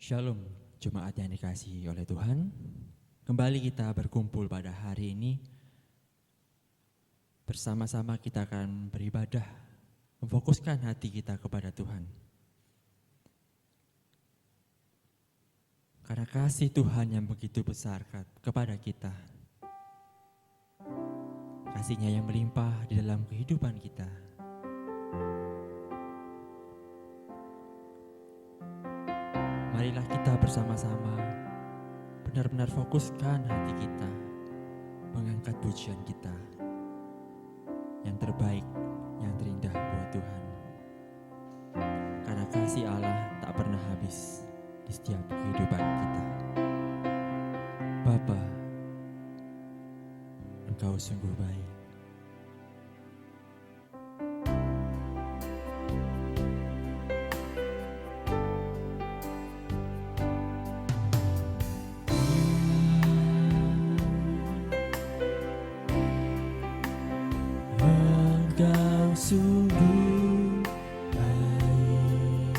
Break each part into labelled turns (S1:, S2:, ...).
S1: Shalom, jemaat yang dikasihi oleh Tuhan. Kembali kita berkumpul pada hari ini. Bersama-sama kita akan beribadah, memfokuskan hati kita kepada Tuhan. Karena kasih Tuhan yang begitu besar kepada kita. Kasih-Nya yang melimpah di dalam kehidupan kita. Marilah kita bersama-sama benar-benar fokuskan hati kita, mengangkat pujian kita yang terbaik, yang terindah buat Tuhan. Karena kasih Allah tak pernah habis di setiap kehidupan kita. Bapa, Engkau sungguh baik. Sungguh baik,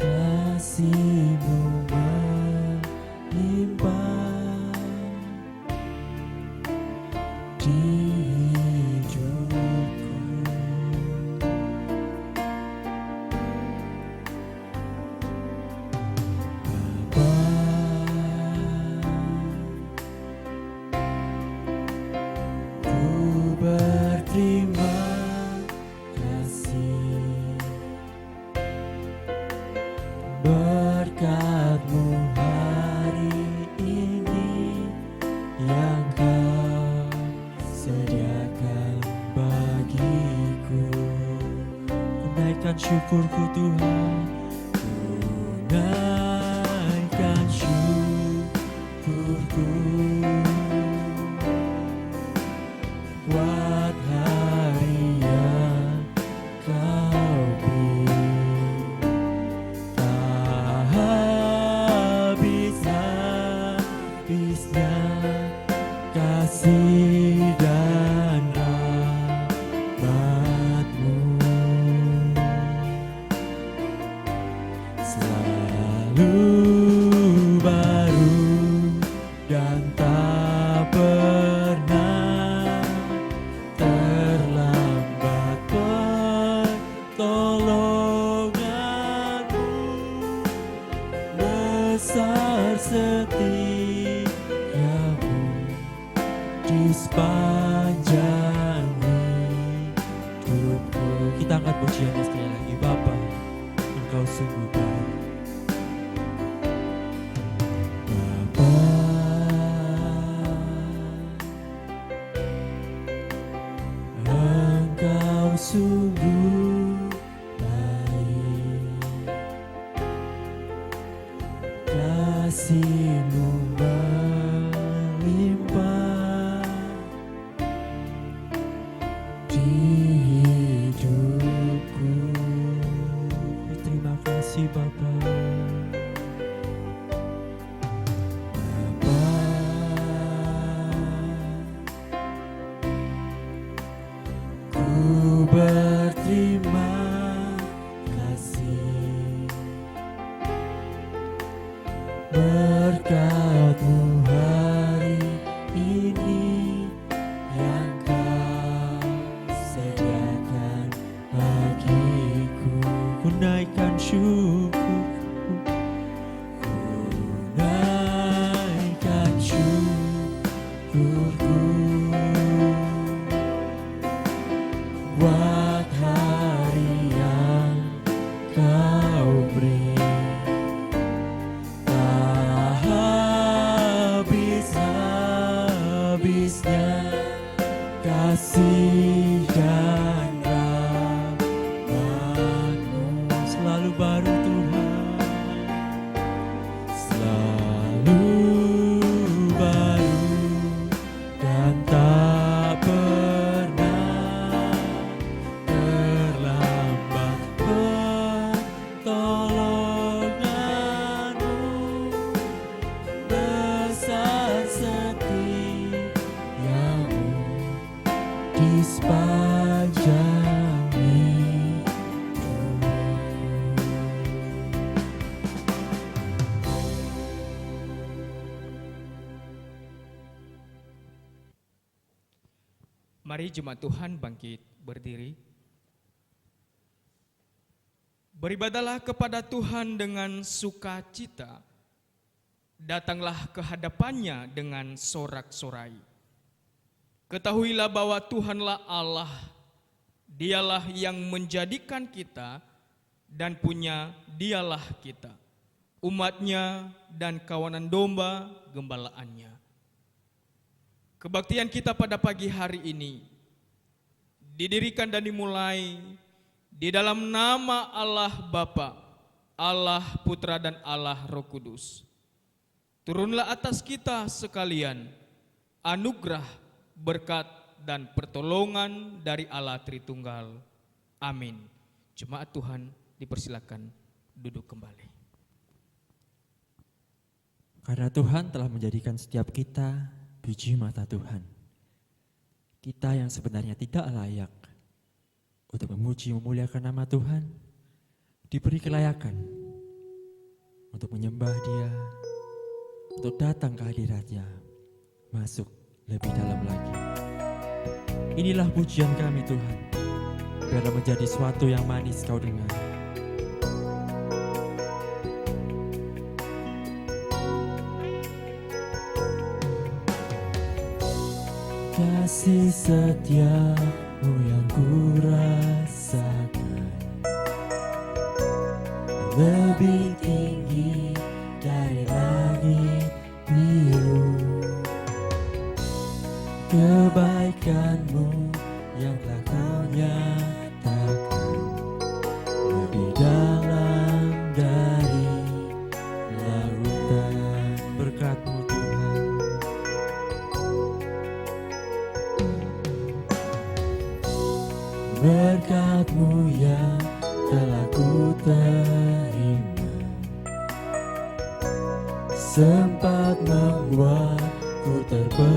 S1: kasih-Mu melimpah di hidupku. Bapa, berterima kasih berkat-Mu hari ini yang Kau sediakan bagiku. Ku naikkan syukurku Tuhan, ku naikkan syukurku buat hari yang Kau beri. Tak habis-habisnya kasih dan rahmat-Mu, selalu baru dan tak pernah terlambat pertolongan-Mu. Besar setia-Mu di sepanjang hidupku. Kita angkat pujiannya sekali lagi. Bapa, Engkau sungguh baik. Bapa, Engkau sungguh baik, kasih-Mu melimpah di hidupku. Terima kasih Bapa. Bapa, ku berterima kasih berkat-Mu hari ini yang Kau sediakan bagiku. Ku naikkan syukurku, ku naikkan syukurku buat hari
S2: Mari jemaat Tuhan bangkit berdiri. Beribadahlah kepada Tuhan dengan sukacita. Datanglah ke hadapannya dengan sorak-sorai. Ketahuilah bahwa Tuhanlah Allah. Dialah yang menjadikan kita dan punya dialah kita, umatnya dan kawanan domba gembalaannya. Kebaktian kita pada pagi hari ini didirikan dan dimulai di dalam nama Allah Bapa, Allah Putra dan Allah Roh Kudus. Turunlah atas kita sekalian anugerah, berkat dan pertolongan dari Allah Tritunggal. Amin. Jemaat Tuhan dipersilakan duduk kembali.
S1: Karena Tuhan telah menjadikan setiap kita biji mata Tuhan. Kita yang sebenarnya tidak layak untuk memuji memuliakan nama Tuhan, diberi kelayakan untuk menyembah Dia, untuk datang ke hadirat-Nya, masuk lebih dalam lagi. Inilah pujian kami Tuhan, biarlah menjadi suatu yang manis Kau dengar. Kasih setiamu yang ku rasakan lebih tinggi dari langit biru. Kebaikanmu yang telah kau nyatakan lebih dalam dari lautan. Berkat-Mu Tuhan, berkat-Mu yang telah ku terima, sempat membuatku terpesona.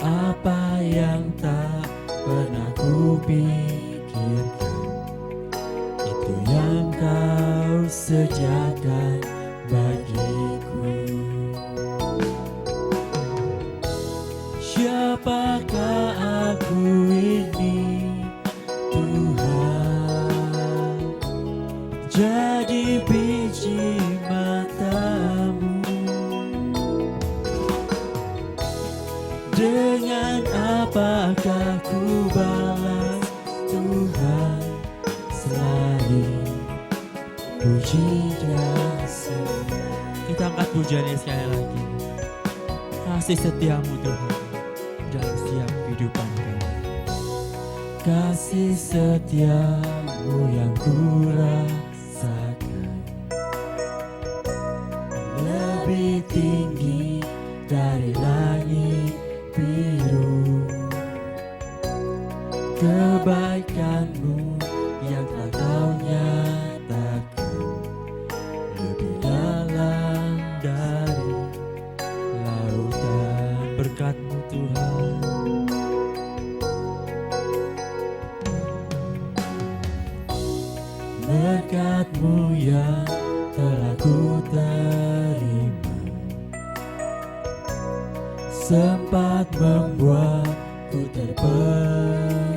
S1: Apa yang tak pernah ku pikirkan, itu yang Kau sediakan bagiku. Siapakah aku ini Tuhan, jadi biji mata-Mu. Dengan apakah ku balas Tuhan selain puji dan sembah. Kita angkat pujiannya sekali lagi. Kasih setiamu Tuhan dalam setiap kehidupan kami. Kasih setiamu yang ku rasakan lebih tinggi dari langit biru. Kebaikan-Mu yang telah Kau nyatakan lebih dalam dari lautan. Berkat-Mu Tuhan, berkat-Mu yang telah ku terima, sempat membuatku terpesona.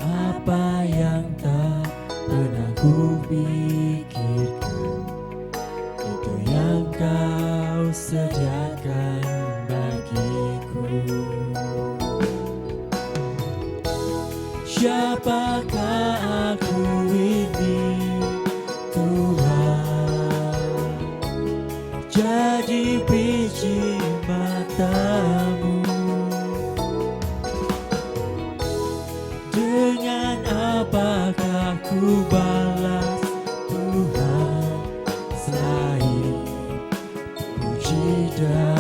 S1: Apa yang tak pernah ku pikirkan, itu yang Kau sediakan bagiku. Siapakah aku ini Tuhan, jadi biji mata-Mu. Dengan apakah ku balas Tuhan selain puji dan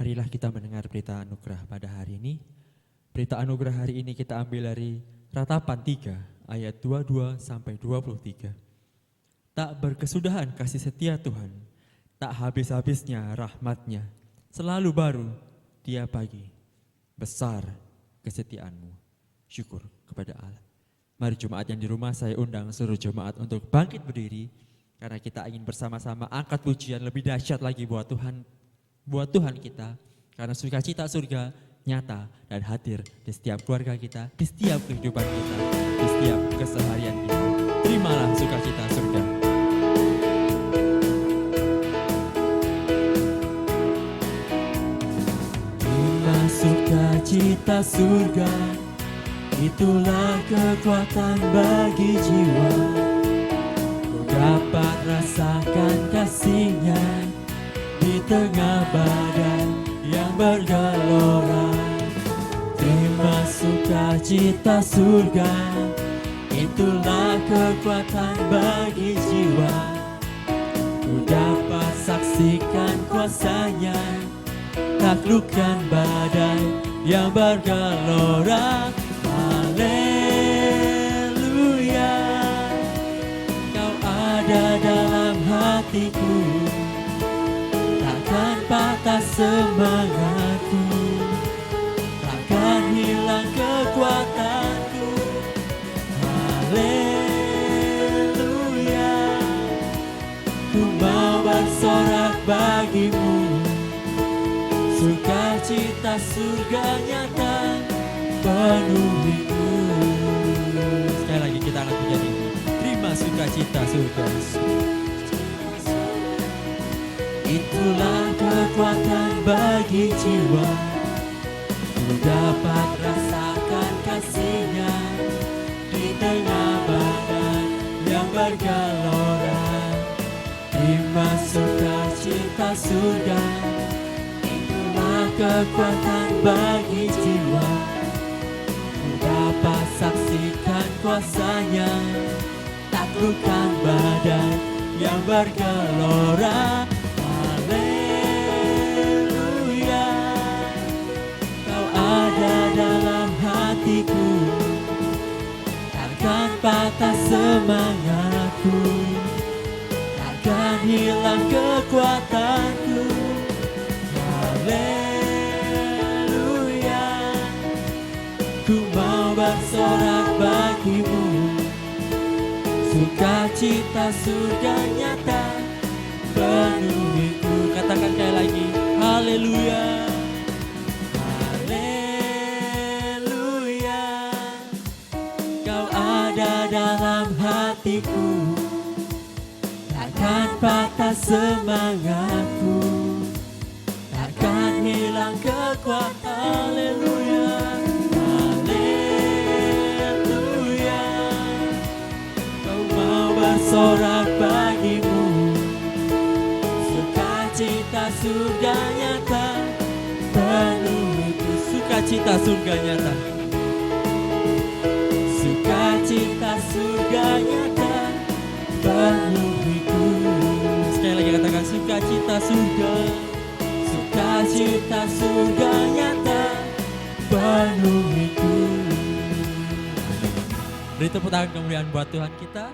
S1: Marilah kita mendengar berita anugerah pada hari ini. Berita anugerah hari ini kita ambil dari Ratapan 3 ayat 22 sampai 23. Tak berkesudahan kasih setia Tuhan, tak habis-habisnya rahmat-Nya, selalu baru tiap pagi, besar kesetiaanmu. Syukur kepada Allah. Mari jemaat yang di rumah, saya undang seluruh jemaat untuk bangkit berdiri, karena kita ingin bersama-sama angkat pujian lebih dahsyat lagi buat Tuhan kita, karena sukacita surga nyata dan hadir di setiap keluarga kita, di setiap kehidupan kita, di setiap keseharian kita. Terimalah sukacita surga. Terima sukacita surga, itulah kekuatan bagi jiwa. Ku dapat rasakan kasih-Nya di tengah badai yang bergelora. Terima sukacita surga, itulah kekuatan bagi jiwa. Ku dapat saksikan kuasa-Nya, taklukkan badai yang bergelora. Haleluya, Kau ada dalam hatiku, takkan patah semangatku, takkan hilang kekuatanku. Haleluya, ku mau bersorak bagimu, sukacita surga nyata penuhiku. Sekali lagi kita akan menjadi terima sukacita surga. Itulah kekuatan bagi jiwa. Ku dapat rasakan kasih-Nya di tengah badai yang bergelora. Terima sukacita surga, itulah kekuatan bagi jiwa. Ku dapat saksikan kuasa-Nya, taklukkan badai yang bergelora. Haleluya, Kau ada dalam hatiku, takkan patah semangatku, takkan hilang kekuatanku. Haleluya, ku mau bersorak bagimu, sukacita surga nyata penuhiku. Katakan sekali lagi, haleluya. Haleluya, Kau ada dalam hatiku, takkan patah semangatku, takkan hilang kekuatan. Haleluya, haleluya, Kau mau bersorak bagimu, sukacita surga nyata penuhiku. Sukacita surga nyata, sukacita surga nyata penuhiku. Sekali lagi katakan sukacita surga, sukacita surga nyata penuhiku. Beri tepuk tangan kemuliaan buat Tuhan kita,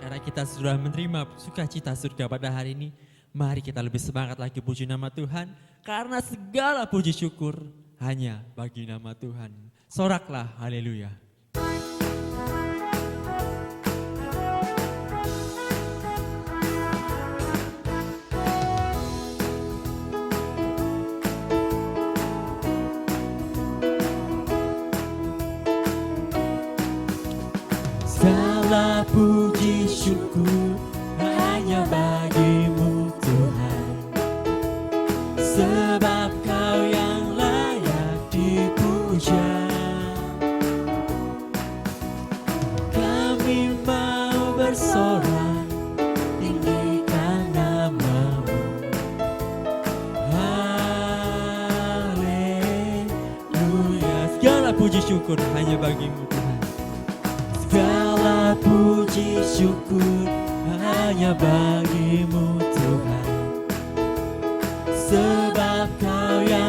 S1: karena kita sudah menerima sukacita surga pada hari ini. Mari kita lebih semangat lagi puji nama Tuhan, karena segala puji syukur hanya bagi nama Tuhan. Soraklah haleluya. Segala puji syukur hanya bagi-Mu Tuhan, sebab Kau yang layak dipuja. Kami mau bersorak, tinggikan nama-Mu. Haleluya. Segala puji syukur hanya bagi-Mu Tuhan, segala puji syukur hanya bagi-Mu Tuhan, sebab Kau yang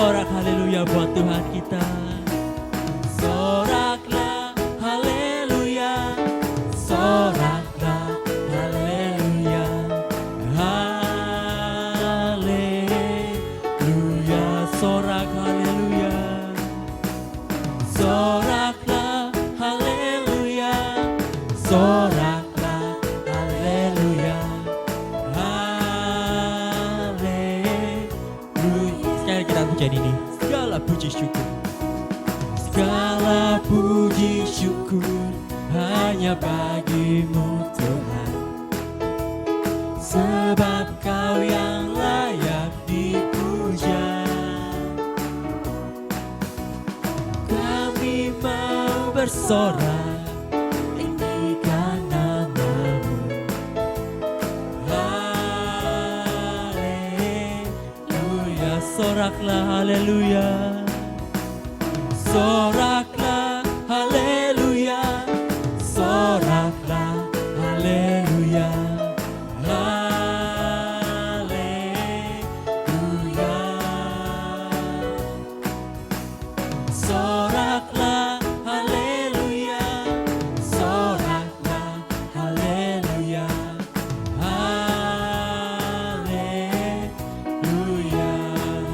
S1: Sorak haleluya buat Tuhan kita. Soraklah haleluya, soraklah haleluya, haleluya, sorak haleluya, soraklah haleluya, soraklah haleluya, haleluya. Sekali kita pujian ini, segala puji syukur, segala puji syukur hanya bagimu Tuhan, sebab Kau yang layak dipuja. Kami mau bersorak tinggikan namamu, haleluya, soraklah haleluya, soraklah haleluya, soraklah haleluya, haleluya, soraklah haleluya, soraklah haleluya, haleluya,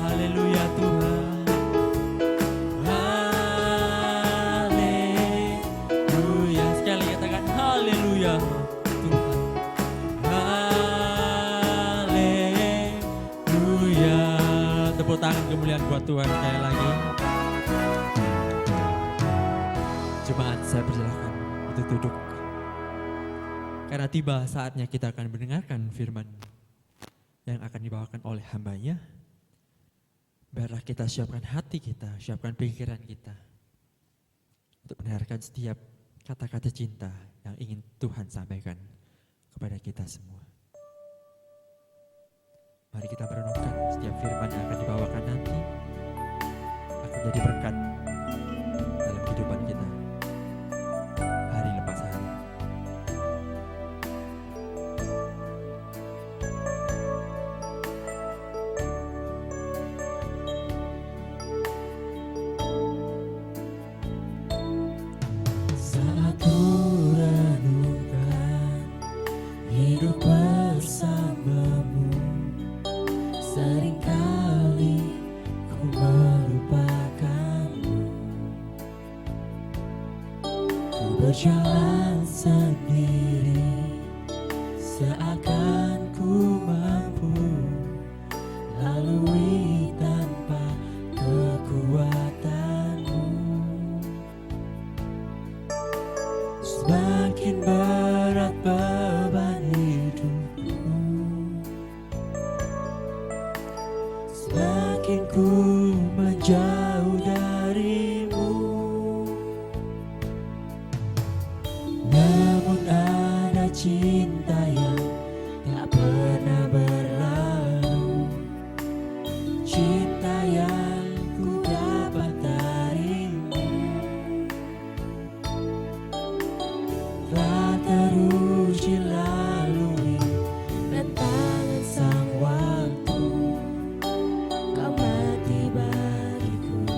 S1: haleluya Tuhan. Haleluya, sekali katakan haleluya Tuhan. Haleluya. Tepuk tangan kemuliaan buat Tuhan sekali lagi. Jemaat, saya persilakan untuk duduk. Karena tiba saatnya kita akan mendengarkan firman yang akan dibawakan oleh hambanya. Biarlah kita siapkan hati kita, siapkan pikiran kita untuk mendengarkan setiap kata-kata cinta yang ingin Tuhan sampaikan kepada kita semua. Mari kita merenungkan setiap firman yang akan dibawakan nanti akan jadi berkat dalam kehidupan kita hari lepas hari. Saat ku renungkan hidup bersamamu, seringkali ku melupakanmu. Ku berjalan sendiri, seakan ku mampu lalui tanpa kekuatanmu. Semakin berat beban hidupku, semakin ku menjauh darimu. Namun ada cinta yang tak pernah berlalu, cinta yang ku dapat darimu. Telah teruji lalui rintangan sang waktu, Kau mati bagiku,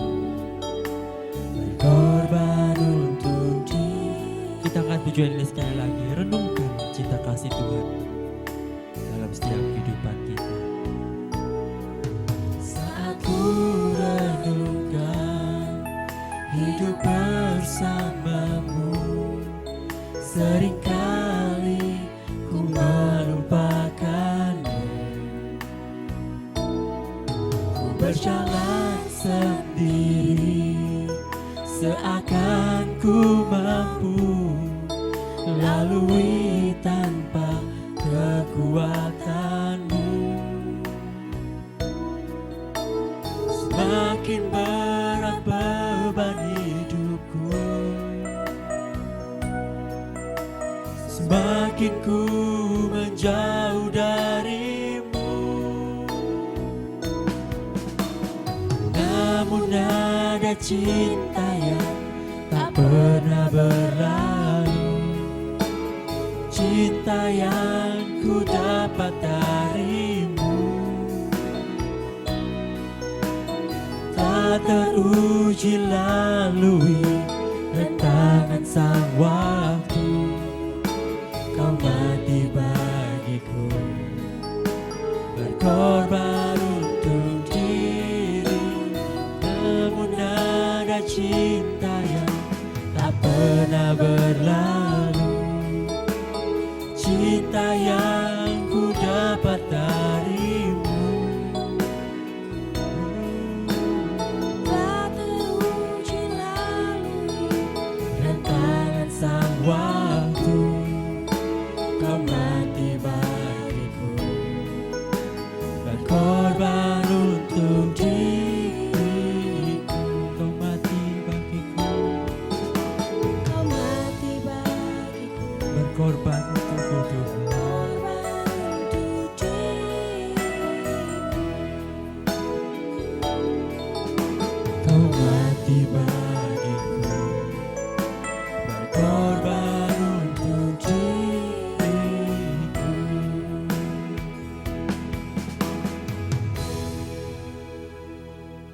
S1: berkorban untuk dia. Kita akan pujian ini sekali lagi, renungkan cinta kasih Tuhan dalam setiap kehidupan kita. Saat ku renungkan hidup bersamamu, seringkali ku melupakanmu. Ku berjalan sendiri, seakan ku mampu lalui tanpa kekuatanmu. Semakin berat beban hidupku, semakin ku menjauh darimu. Namun ada cinta yang tak pernah berlalu, cinta yang ku dapat darimu. teruji lalui rentangan sang waktu. Kau mati bagiku, berkorban untuk diri. Namun ada cinta yang tak pernah berlalu, cinta yang ku dapat darimu.
S3: Tak teruji lalui
S1: Rentangan sang waktu, kau mati bagiku, berkorban untuk diriku. Kau mati bagiku,
S3: Kau mati bagiku,
S1: berkorban untukku Tuhan.
S3: korban untuk diriku.
S1: Kau mati bagiku, berkorban untuk diriku.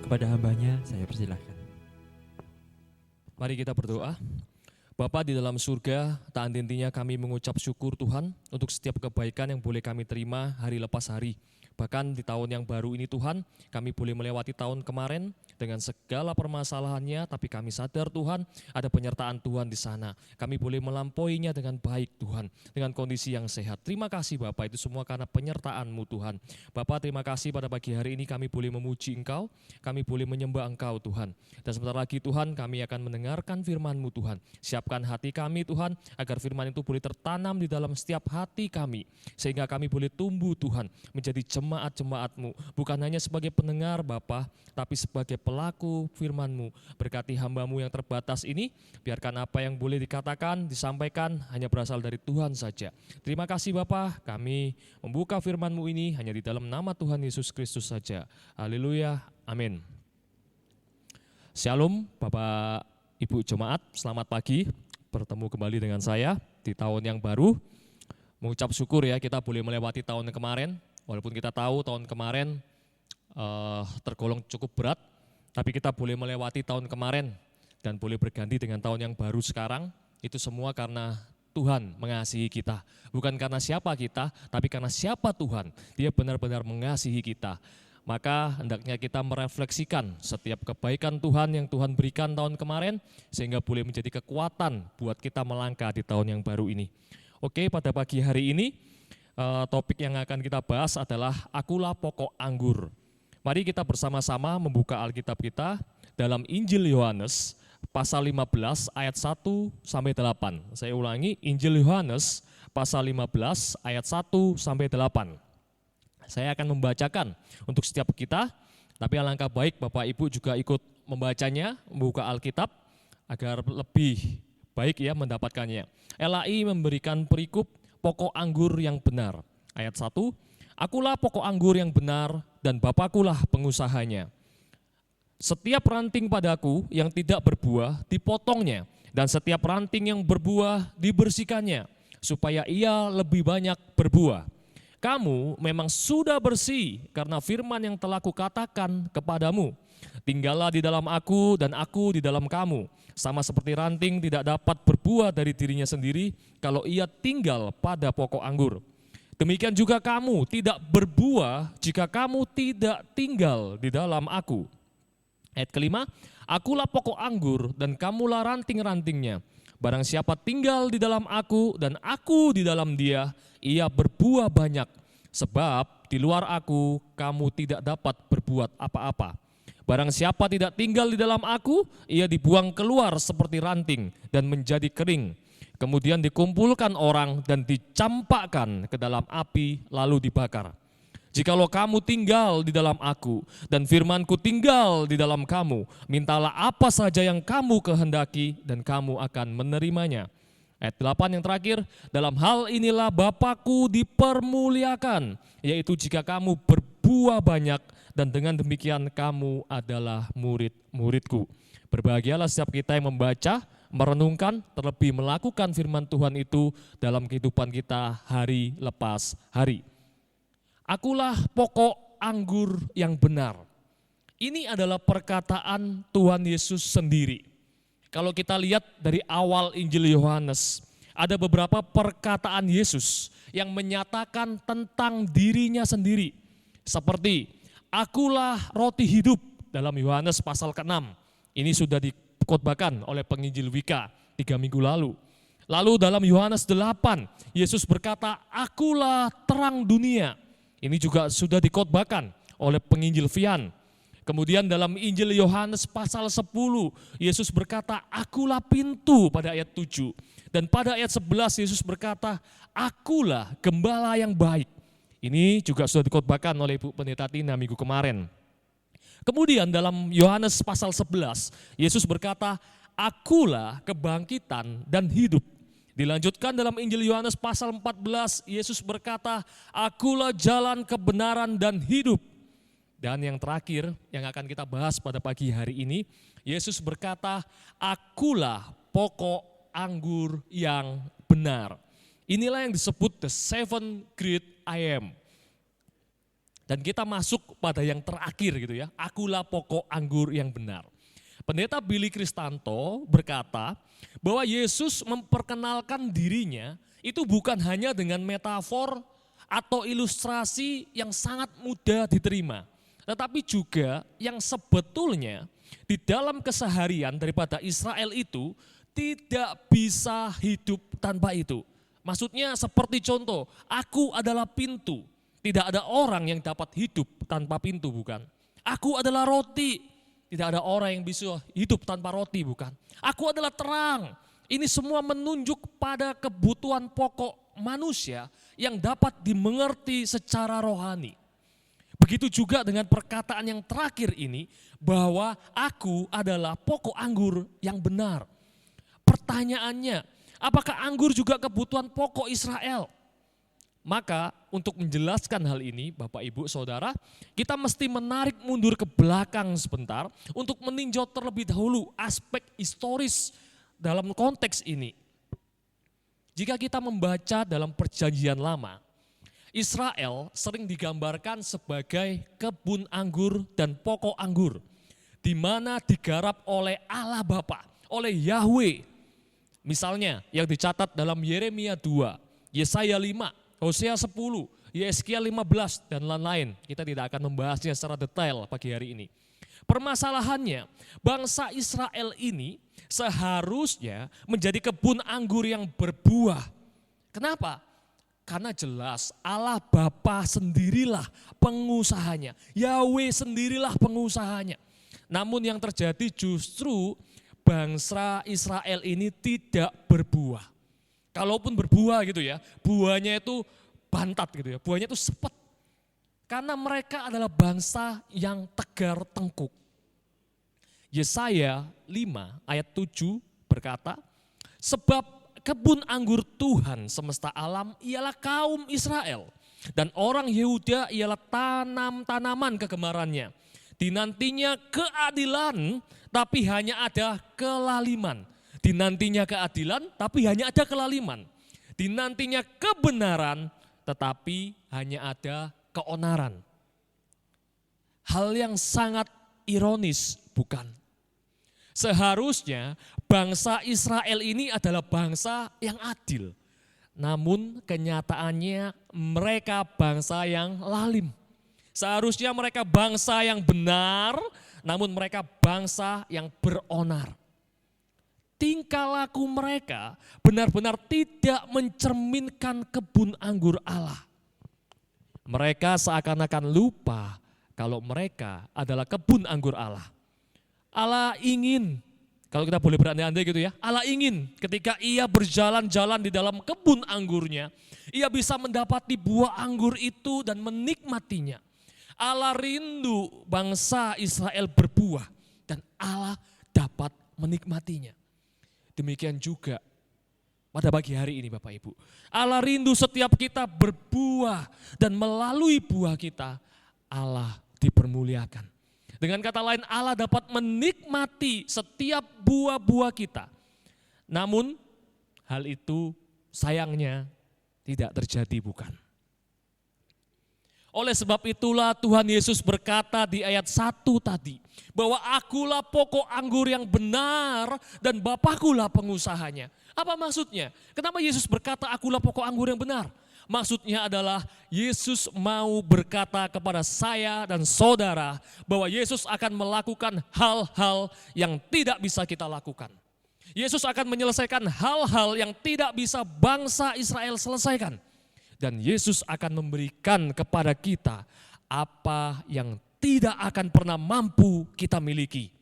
S1: Kepada hambanya saya persilahkan.
S4: Mari kita berdoa. Bapa di dalam surga, tak henti-hentinya kami mengucap syukur Tuhan untuk setiap kebaikan yang boleh kami terima hari lepas hari. Bahkan di tahun yang baru ini Tuhan, kami boleh melewati tahun kemarin dengan segala permasalahannya, tapi kami sadar Tuhan ada penyertaan Tuhan di sana. Kami boleh melampauinya dengan baik Tuhan, dengan kondisi yang sehat. Terima kasih Bapak, itu semua karena penyertaan-Mu Tuhan. Bapak terima kasih pada pagi hari ini kami boleh memuji Engkau, kami boleh menyembah Engkau Tuhan. Dan sebentar lagi Tuhan kami akan mendengarkan firman-Mu Tuhan. Siapkan hati kami Tuhan, agar firman itu boleh tertanam di dalam setiap hati kami. Sehingga kami boleh tumbuh Tuhan, menjadi jemaat-jemaat-Mu. Bukan hanya sebagai pendengar Bapa, tapi sebagai pelaku firman-Mu. Berkati hamba-Mu yang terbatas ini, biarkan apa yang boleh dikatakan, disampaikan hanya berasal dari Tuhan saja. Terima kasih Bapa, kami membuka firman-Mu ini hanya di dalam nama Tuhan Yesus Kristus saja. Haleluya, amin. Shalom Bapak Ibu Jemaat, selamat pagi. Bertemu kembali dengan saya di tahun yang baru. Mengucap syukur ya kita boleh melewati tahun kemarin. Walaupun kita tahu tahun kemarin tergolong cukup berat, tapi kita boleh melewati tahun kemarin dan boleh berganti dengan tahun yang baru sekarang. Itu semua karena Tuhan mengasihi kita. Bukan karena siapa kita, tapi karena siapa Tuhan. Dia benar-benar mengasihi kita. Maka hendaknya kita merefleksikan setiap kebaikan Tuhan yang Tuhan berikan tahun kemarin, sehingga boleh menjadi kekuatan buat kita melangkah di tahun yang baru ini. Oke, pada pagi hari ini topik yang akan kita bahas adalah akulah pokok anggur. Mari kita bersama-sama membuka Alkitab kita dalam Injil Yohanes pasal 15 ayat 1 sampai 8. Saya ulangi, Injil Yohanes pasal 15 ayat 1 sampai 8. Saya akan membacakan untuk setiap kita, tapi alangkah baik Bapak Ibu juga ikut membacanya, membuka Alkitab agar lebih baik ya mendapatkannya. LAI memberikan perikop pokok anggur yang benar. Ayat 1, akulah pokok anggur yang benar dan Bapakulah pengusahanya. Setiap ranting padaku yang tidak berbuah dipotongnya, dan setiap ranting yang berbuah dibersihkannya, supaya ia lebih banyak berbuah. Kamu memang sudah bersih karena firman yang telah kukatakan kepadamu. Tinggallah di dalam aku dan aku di dalam kamu. Sama seperti ranting tidak dapat berbuah dari dirinya sendiri kalau ia tinggal pada pokok anggur. Demikian juga kamu tidak berbuah jika kamu tidak tinggal di dalam aku. Ayat kelima, akulah pokok anggur dan kamulah ranting-rantingnya. Barang siapa tinggal di dalam aku dan aku di dalam dia, ia berbuah banyak. Sebab di luar aku kamu tidak dapat berbuat apa-apa. Barang siapa tidak tinggal di dalam aku, ia dibuang keluar seperti ranting dan menjadi kering. Kemudian dikumpulkan orang dan dicampakkan ke dalam api lalu dibakar. Jikalau kamu tinggal di dalam aku dan firmanku tinggal di dalam kamu, mintalah apa saja yang kamu kehendaki dan kamu akan menerimanya. Ayat 8 yang terakhir, dalam hal inilah Bapakku dipermuliakan, yaitu jika kamu berbuah banyak dan dengan demikian kamu adalah murid-muridku. Berbahagialah setiap kita yang membaca, merenungkan, terlebih melakukan firman Tuhan itu dalam kehidupan kita hari lepas hari. Akulah pokok anggur yang benar. Ini adalah perkataan Tuhan Yesus sendiri. Kalau kita lihat dari awal Injil Yohanes, ada beberapa perkataan Yesus yang menyatakan tentang dirinya sendiri. Seperti, akulah roti hidup dalam Yohanes pasal ke-6. Ini sudah dikhotbahkan oleh penginjil Wika 3 minggu lalu. Lalu dalam Yohanes 8, Yesus berkata, akulah terang dunia. Ini juga sudah dikhotbahkan oleh penginjil Vian. Kemudian dalam Injil Yohanes pasal 10, Yesus berkata, akulah pintu pada ayat 7. Dan pada ayat 11 Yesus berkata, akulah gembala yang baik. Ini juga sudah dikhotbahkan oleh Ibu Pendeta Tina minggu kemarin. Kemudian dalam Yohanes pasal 11, Yesus berkata, akulah kebangkitan dan hidup. Dilanjutkan dalam Injil Yohanes pasal 14, Yesus berkata, akulah jalan kebenaran dan hidup. Dan yang terakhir yang akan kita bahas pada pagi hari ini, Yesus berkata, akulah pokok anggur yang benar. Inilah yang disebut the seven great I am. Dan kita masuk pada yang terakhir gitu ya, akulah pokok anggur yang benar. Pendeta Billy Kristanto berkata bahwa Yesus memperkenalkan dirinya itu bukan hanya dengan metafor atau ilustrasi yang sangat mudah diterima. Tetapi juga yang sebetulnya di dalam keseharian daripada Israel itu tidak bisa hidup tanpa itu. Maksudnya seperti contoh, aku adalah pintu. Tidak ada orang yang dapat hidup tanpa pintu, bukan? Aku adalah roti. Tidak ada orang yang bisa hidup tanpa roti, bukan? Aku adalah terang. Ini semua menunjuk pada kebutuhan pokok manusia yang dapat dimengerti secara rohani. Begitu juga dengan perkataan yang terakhir ini, bahwa aku adalah pokok anggur yang benar. Pertanyaannya, apakah anggur juga kebutuhan pokok Israel? Maka untuk menjelaskan hal ini, Bapak Ibu Saudara, kita mesti menarik mundur ke belakang sebentar untuk meninjau terlebih dahulu aspek historis dalam konteks ini. Jika kita membaca dalam Perjanjian Lama, Israel sering digambarkan sebagai kebun anggur dan pokok anggur, di mana digarap oleh Allah Bapa, oleh Yahweh. Misalnya yang dicatat dalam Yeremia 2, Yesaya 5, Hosea 10, Yeskiel 15, dan lain-lain. Kita tidak akan membahasnya secara detail pagi hari ini. Permasalahannya, bangsa Israel ini seharusnya menjadi kebun anggur yang berbuah. Kenapa? Karena jelas Allah Bapa sendirilah pengusahanya, Yahweh sendirilah pengusahanya. Namun yang terjadi justru bangsa Israel ini tidak berbuah. Kalaupun berbuah gitu ya, buahnya itu bantat gitu ya, buahnya itu sepet. Karena mereka adalah bangsa yang tegar tengkuk. Yesaya 5 ayat 7 berkata, sebab kebun anggur Tuhan semesta alam ialah kaum Israel. Dan orang Yehuda ialah tanaman kegemarannya. Dinantinya keadilan tapi hanya ada kelaliman. Dinantinya keadilan tapi hanya ada kelaliman. Dinantinya kebenaran tetapi hanya ada keonaran. Hal yang sangat ironis, bukan? Seharusnya bangsa Israel ini adalah bangsa yang adil. Namun kenyataannya mereka bangsa yang lalim. Seharusnya mereka bangsa yang benar, namun mereka bangsa yang beronar. Tingkah laku mereka benar-benar tidak mencerminkan kebun anggur Allah. Mereka seakan-akan lupa kalau mereka adalah kebun anggur Allah. Allah ingin, kalau kita boleh berandai-andai gitu ya, Allah ingin ketika ia berjalan-jalan di dalam kebun anggurnya, ia bisa mendapati buah anggur itu dan menikmatinya. Allah rindu bangsa Israel berbuah dan Allah dapat menikmatinya. Demikian juga pada pagi hari ini Bapak Ibu. Allah rindu setiap kita berbuah dan melalui buah kita Allah dipermuliakan. Dengan kata lain Allah dapat menikmati setiap buah-buah kita. Namun hal itu sayangnya tidak terjadi, bukan? Oleh sebab itulah Tuhan Yesus berkata di ayat 1 tadi, bahwa akulah pokok anggur yang benar dan Bapakkulah pengusahanya. Apa maksudnya? Kenapa Yesus berkata akulah pokok anggur yang benar? Maksudnya adalah Yesus mau berkata kepada saya dan saudara bahwa Yesus akan melakukan hal-hal yang tidak bisa kita lakukan. Yesus akan menyelesaikan hal-hal yang tidak bisa bangsa Israel selesaikan. Dan Yesus akan memberikan kepada kita apa yang tidak akan pernah mampu kita miliki.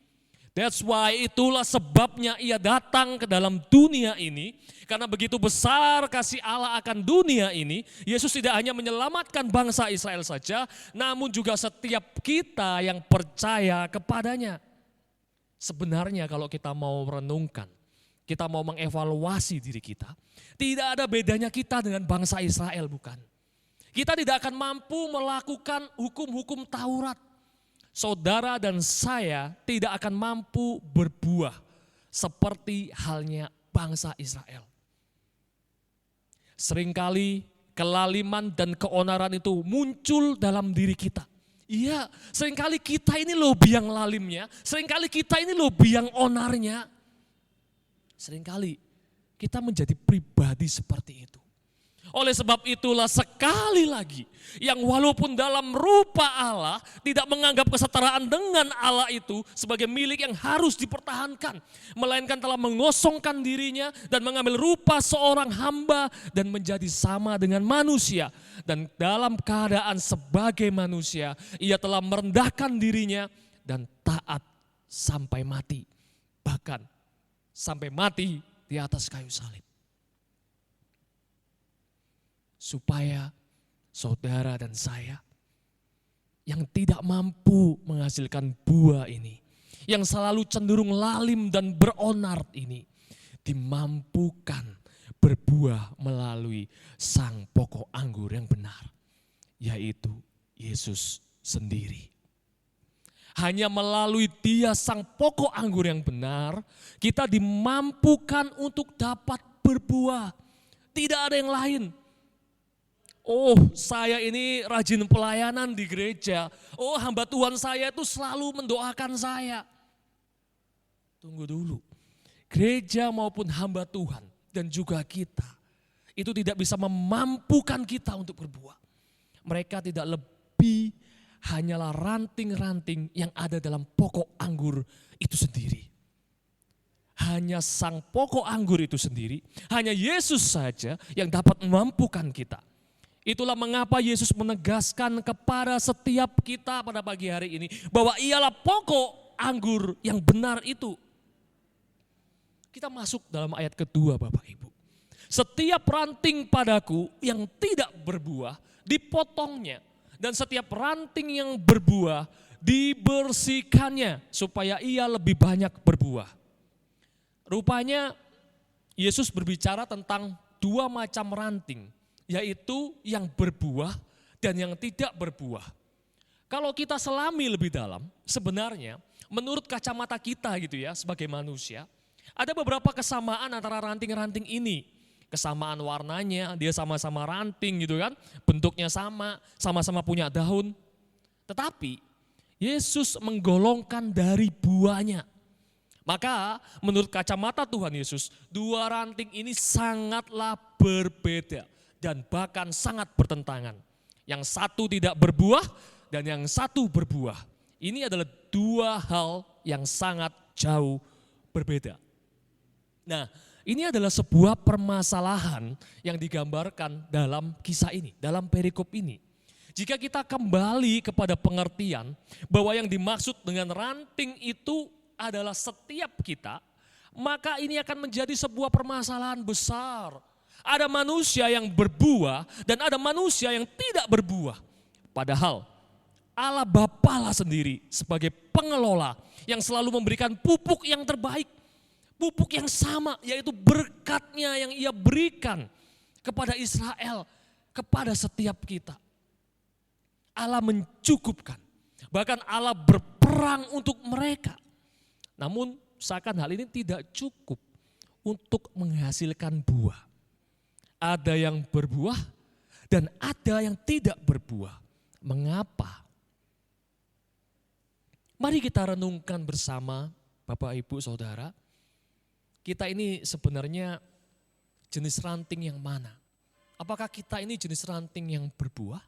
S4: That's why itulah sebabnya ia datang ke dalam dunia ini. Karena begitu besar kasih Allah akan dunia ini, Yesus tidak hanya menyelamatkan bangsa Israel saja, namun juga setiap kita yang percaya kepadanya. Sebenarnya kalau kita mau renungkan, kita mau mengevaluasi diri kita, tidak ada bedanya kita dengan bangsa Israel, bukan? Kita tidak akan mampu melakukan hukum-hukum Taurat. Saudara dan saya tidak akan mampu berbuah seperti halnya bangsa Israel. Seringkali kelaliman dan keonaran itu muncul dalam diri kita. Iya, seringkali kita ini loh biang lalimnya, seringkali kita ini loh biang onarnya. Seringkali kita menjadi pribadi seperti itu. Oleh sebab itulah sekali lagi yang walaupun dalam rupa Allah tidak menganggap kesetaraan dengan Allah itu sebagai milik yang harus dipertahankan. Melainkan telah mengosongkan dirinya dan mengambil rupa seorang hamba dan menjadi sama dengan manusia. Dan dalam keadaan sebagai manusia ia telah merendahkan dirinya dan taat sampai mati. Bahkan sampai mati di atas kayu salib. Supaya saudara dan saya yang tidak mampu menghasilkan buah ini, yang selalu cenderung lalim dan beronar ini, dimampukan berbuah melalui sang pokok anggur yang benar, yaitu Yesus sendiri. Hanya melalui Dia sang pokok anggur yang benar, kita dimampukan untuk dapat berbuah. Tidak ada yang lain. Oh, saya ini rajin pelayanan di gereja. Oh, hamba Tuhan saya itu selalu mendoakan saya. Tunggu dulu. Gereja maupun hamba Tuhan dan juga kita, itu tidak bisa memampukan kita untuk berbuah. Mereka tidak lebih hanyalah ranting-ranting yang ada dalam pokok anggur itu sendiri. Hanya sang pokok anggur itu sendiri, hanya Yesus saja yang dapat memampukan kita. Itulah mengapa Yesus menegaskan kepada setiap kita pada pagi hari ini bahwa ialah pokok anggur yang benar itu. Kita masuk dalam ayat kedua Bapak Ibu. Setiap ranting padaku yang tidak berbuah dipotongnya, dan setiap ranting yang berbuah dibersihkannya supaya ia lebih banyak berbuah. Rupanya Yesus berbicara tentang dua macam ranting, yaitu yang berbuah dan yang tidak berbuah. Kalau kita selami lebih dalam, sebenarnya menurut kacamata kita gitu ya sebagai manusia, ada beberapa kesamaan antara ranting-ranting ini. Kesamaan warnanya, dia sama-sama ranting gitu kan, bentuknya sama, sama-sama punya daun. Tetapi Yesus menggolongkan dari buahnya. Maka menurut kacamata Tuhan Yesus, dua ranting ini sangatlah berbeda. Dan bahkan sangat bertentangan. Yang satu tidak berbuah dan yang satu berbuah. Ini adalah dua hal yang sangat jauh berbeda. Nah, ini adalah sebuah permasalahan yang digambarkan dalam kisah ini, dalam perikop ini. Jika kita kembali kepada pengertian bahwa yang dimaksud dengan ranting itu adalah setiap kita, maka ini akan menjadi sebuah permasalahan besar. Ada manusia yang berbuah dan ada manusia yang tidak berbuah. Padahal Allah Bapalah sendiri sebagai pengelola yang selalu memberikan pupuk yang terbaik. Pupuk yang sama yaitu berkatnya yang ia berikan kepada Israel, kepada setiap kita. Allah mencukupkan, bahkan Allah berperang untuk mereka. Namun seakan hal ini tidak cukup untuk menghasilkan buah. Ada yang berbuah dan ada yang tidak berbuah. Mengapa? Mari kita renungkan bersama Bapak Ibu Saudara. Kita ini sebenarnya jenis ranting yang mana? Apakah kita ini jenis ranting yang berbuah?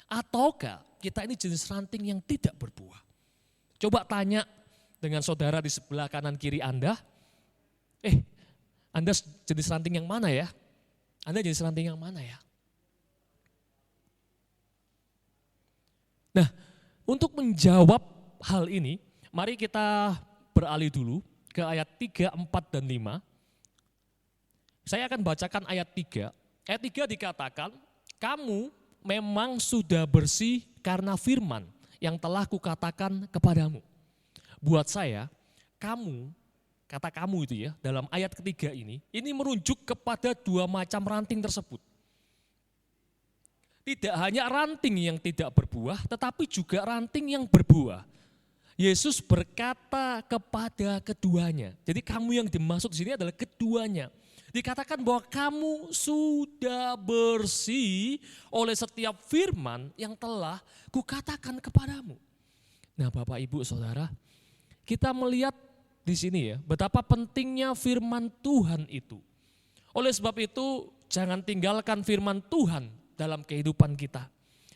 S4: Ataukah kita ini jenis ranting yang tidak berbuah? Coba tanya dengan saudara di sebelah kanan kiri Anda. Anda jenis ranting yang mana ya? Anda jenis ranting yang mana ya? Nah, untuk menjawab hal ini, mari kita beralih dulu ke ayat 3, 4, dan 5. Saya akan bacakan ayat 3. Ayat 3 dikatakan, kamu memang sudah bersih karena firman yang telah kukatakan kepadamu. Buat saya, kamu, kata kamu itu ya, dalam ayat ketiga ini merujuk kepada dua macam ranting tersebut. Tidak hanya ranting yang tidak berbuah, tetapi juga ranting yang berbuah. Yesus berkata kepada keduanya. Jadi kamu yang dimaksud di sini adalah keduanya. Dikatakan bahwa kamu sudah bersih oleh setiap firman yang telah kukatakan kepadamu. Nah, Bapak Ibu Saudara, kita melihat di sini ya, betapa pentingnya firman Tuhan itu. Oleh sebab itu, jangan tinggalkan firman Tuhan dalam kehidupan kita.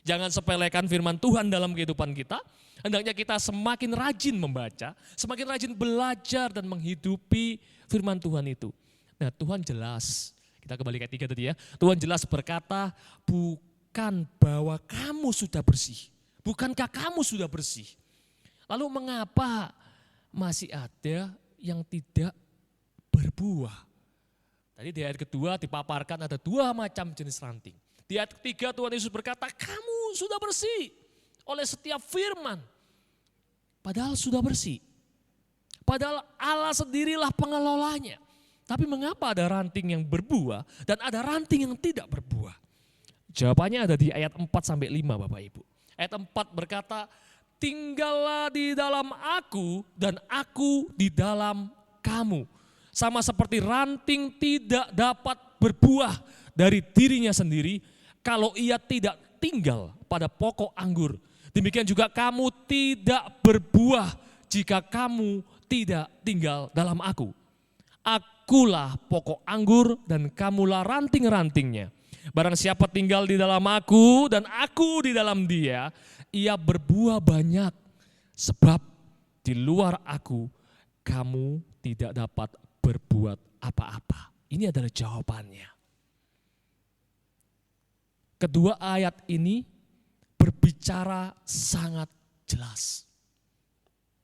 S4: Jangan sepelekan firman Tuhan dalam kehidupan kita. Hendaknya kita semakin rajin membaca, semakin rajin belajar dan menghidupi firman Tuhan itu. Nah, Tuhan jelas, kita kembali ke ayat 3 tadi ya. Tuhan jelas berkata, bukan bahwa kamu sudah bersih. Bukankah kamu sudah bersih? Lalu mengapa masih ada yang tidak berbuah? Tadi di ayat kedua dipaparkan ada dua macam jenis ranting. Di ayat ketiga Tuhan Yesus berkata, kamu sudah bersih oleh setiap firman. Padahal sudah bersih. Padahal Allah sendirilah pengelolanya. Tapi mengapa ada ranting yang berbuah dan ada ranting yang tidak berbuah? Jawabannya ada di ayat 4 sampai 5 Bapak Ibu. Ayat 4 berkata, tinggallah di dalam aku dan aku di dalam kamu. Sama seperti ranting tidak dapat berbuah dari dirinya sendiri kalau ia tidak tinggal pada pokok anggur. Demikian juga kamu tidak berbuah jika kamu tidak tinggal dalam aku. Akulah pokok anggur dan kamulah ranting-rantingnya. Barang siapa tinggal di dalam aku dan aku di dalam dia, ia berbuah banyak. Sebab di luar aku, kamu tidak dapat berbuat apa-apa. Ini adalah jawabannya. Kedua ayat ini berbicara sangat jelas.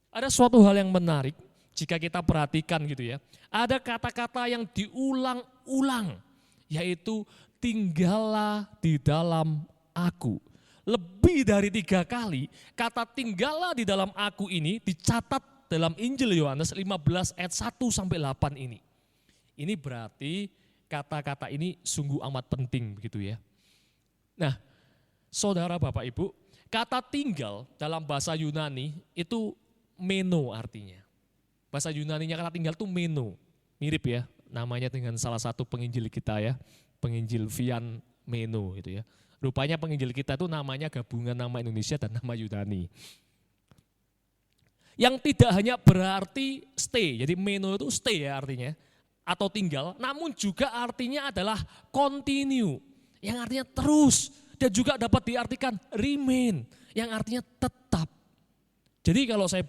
S4: Ada suatu hal yang menarik jika kita perhatikan gitu ya. Ada kata-kata yang diulang-ulang, yaitu tinggallah di dalam aku. Lebih dari 3 kali kata tinggallah di dalam aku ini dicatat dalam Injil Yohanes 15 ayat 1 sampai 8 ini. Ini berarti kata-kata ini sungguh amat penting begitu ya. Nah, saudara Bapak Ibu, kata tinggal dalam bahasa Yunani itu meno artinya. Bahasa Yunaninya kata tinggal itu meno. Mirip ya namanya dengan salah satu penginjil kita ya, penginjil Vian Meno itu ya. Rupanya penginjil kita itu namanya gabungan nama Indonesia dan nama Yunani. Yang tidak hanya berarti stay, jadi meno itu stay ya artinya, atau tinggal, namun juga artinya adalah continue, yang artinya terus, dan juga dapat diartikan remain, yang artinya tetap. Jadi kalau saya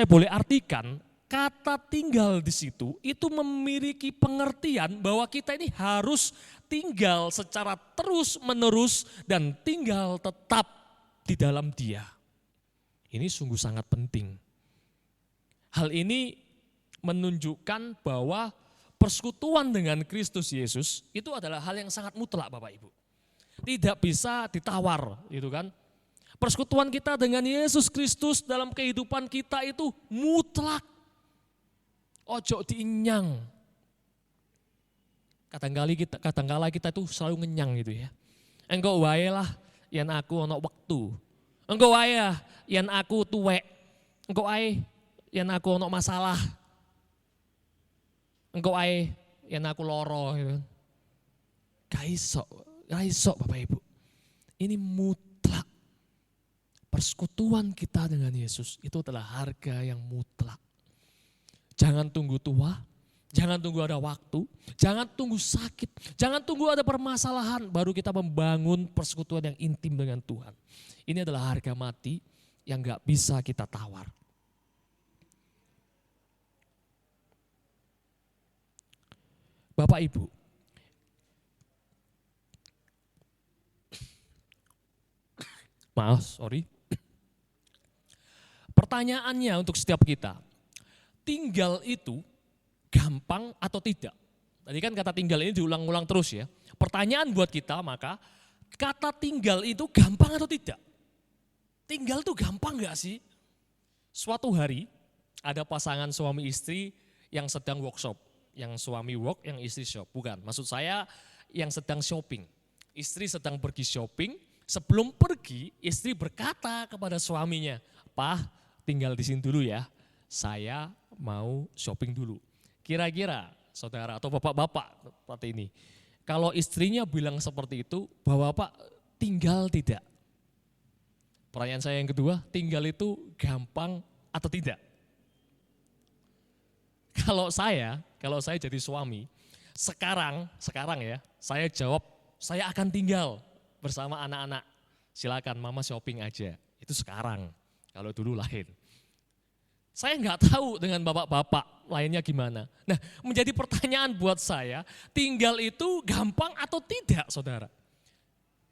S4: boleh artikan, kata tinggal di situ itu memiliki pengertian bahwa kita ini harus tinggal secara terus menerus dan tinggal tetap di dalam Dia. Ini sungguh sangat penting. Hal ini menunjukkan bahwa persekutuan dengan Kristus Yesus itu adalah hal yang sangat mutlak Bapak Ibu. Tidak bisa ditawar gitu kan. Persekutuan kita dengan Yesus Kristus dalam kehidupan kita itu mutlak. Ojo diinyang. Kadangkala kita itu selalu ngenyang gitu ya. Engkau wae lah yen aku ono wektu. Engkau wae yen aku tuwek. Engkau wae yen aku ono masalah. Engkau wae yen aku loro gitu. Gak iso Raiso Bapak Ibu. Ini mutlak. Persekutuan kita dengan Yesus itu adalah harga yang mutlak. Jangan tunggu tua, jangan tunggu ada waktu, jangan tunggu sakit, jangan tunggu ada permasalahan baru kita membangun persekutuan yang intim dengan Tuhan. Ini adalah harga mati yang gak bisa kita tawar. Bapak Ibu, maaf, sorry. Pertanyaannya untuk setiap kita, tinggal itu gampang atau tidak? Tadi kan kata tinggal ini diulang-ulang terus ya. Pertanyaan buat kita, maka kata tinggal itu gampang atau tidak? Tinggal itu gampang gak sih? Suatu hari ada pasangan suami istri yang sedang workshop. Yang suami work, yang istri shop. Bukan, maksud saya yang sedang shopping. Istri sedang pergi shopping, sebelum pergi istri berkata kepada suaminya, "Pak, tinggal di sini dulu ya, saya mau shopping dulu." Kira-kira saudara atau bapak-bapak seperti ini, kalau istrinya bilang seperti itu, bapak-bapak tinggal tidak? Pertanyaan saya yang kedua, tinggal itu gampang atau tidak? Kalau saya jadi suami, sekarang ya, saya jawab, saya akan tinggal bersama anak-anak. Silakan mama shopping aja, itu sekarang, kalau dulu lain. Saya nggak tahu dengan bapak-bapak lainnya gimana. Nah, menjadi pertanyaan buat saya, tinggal itu gampang atau tidak, saudara?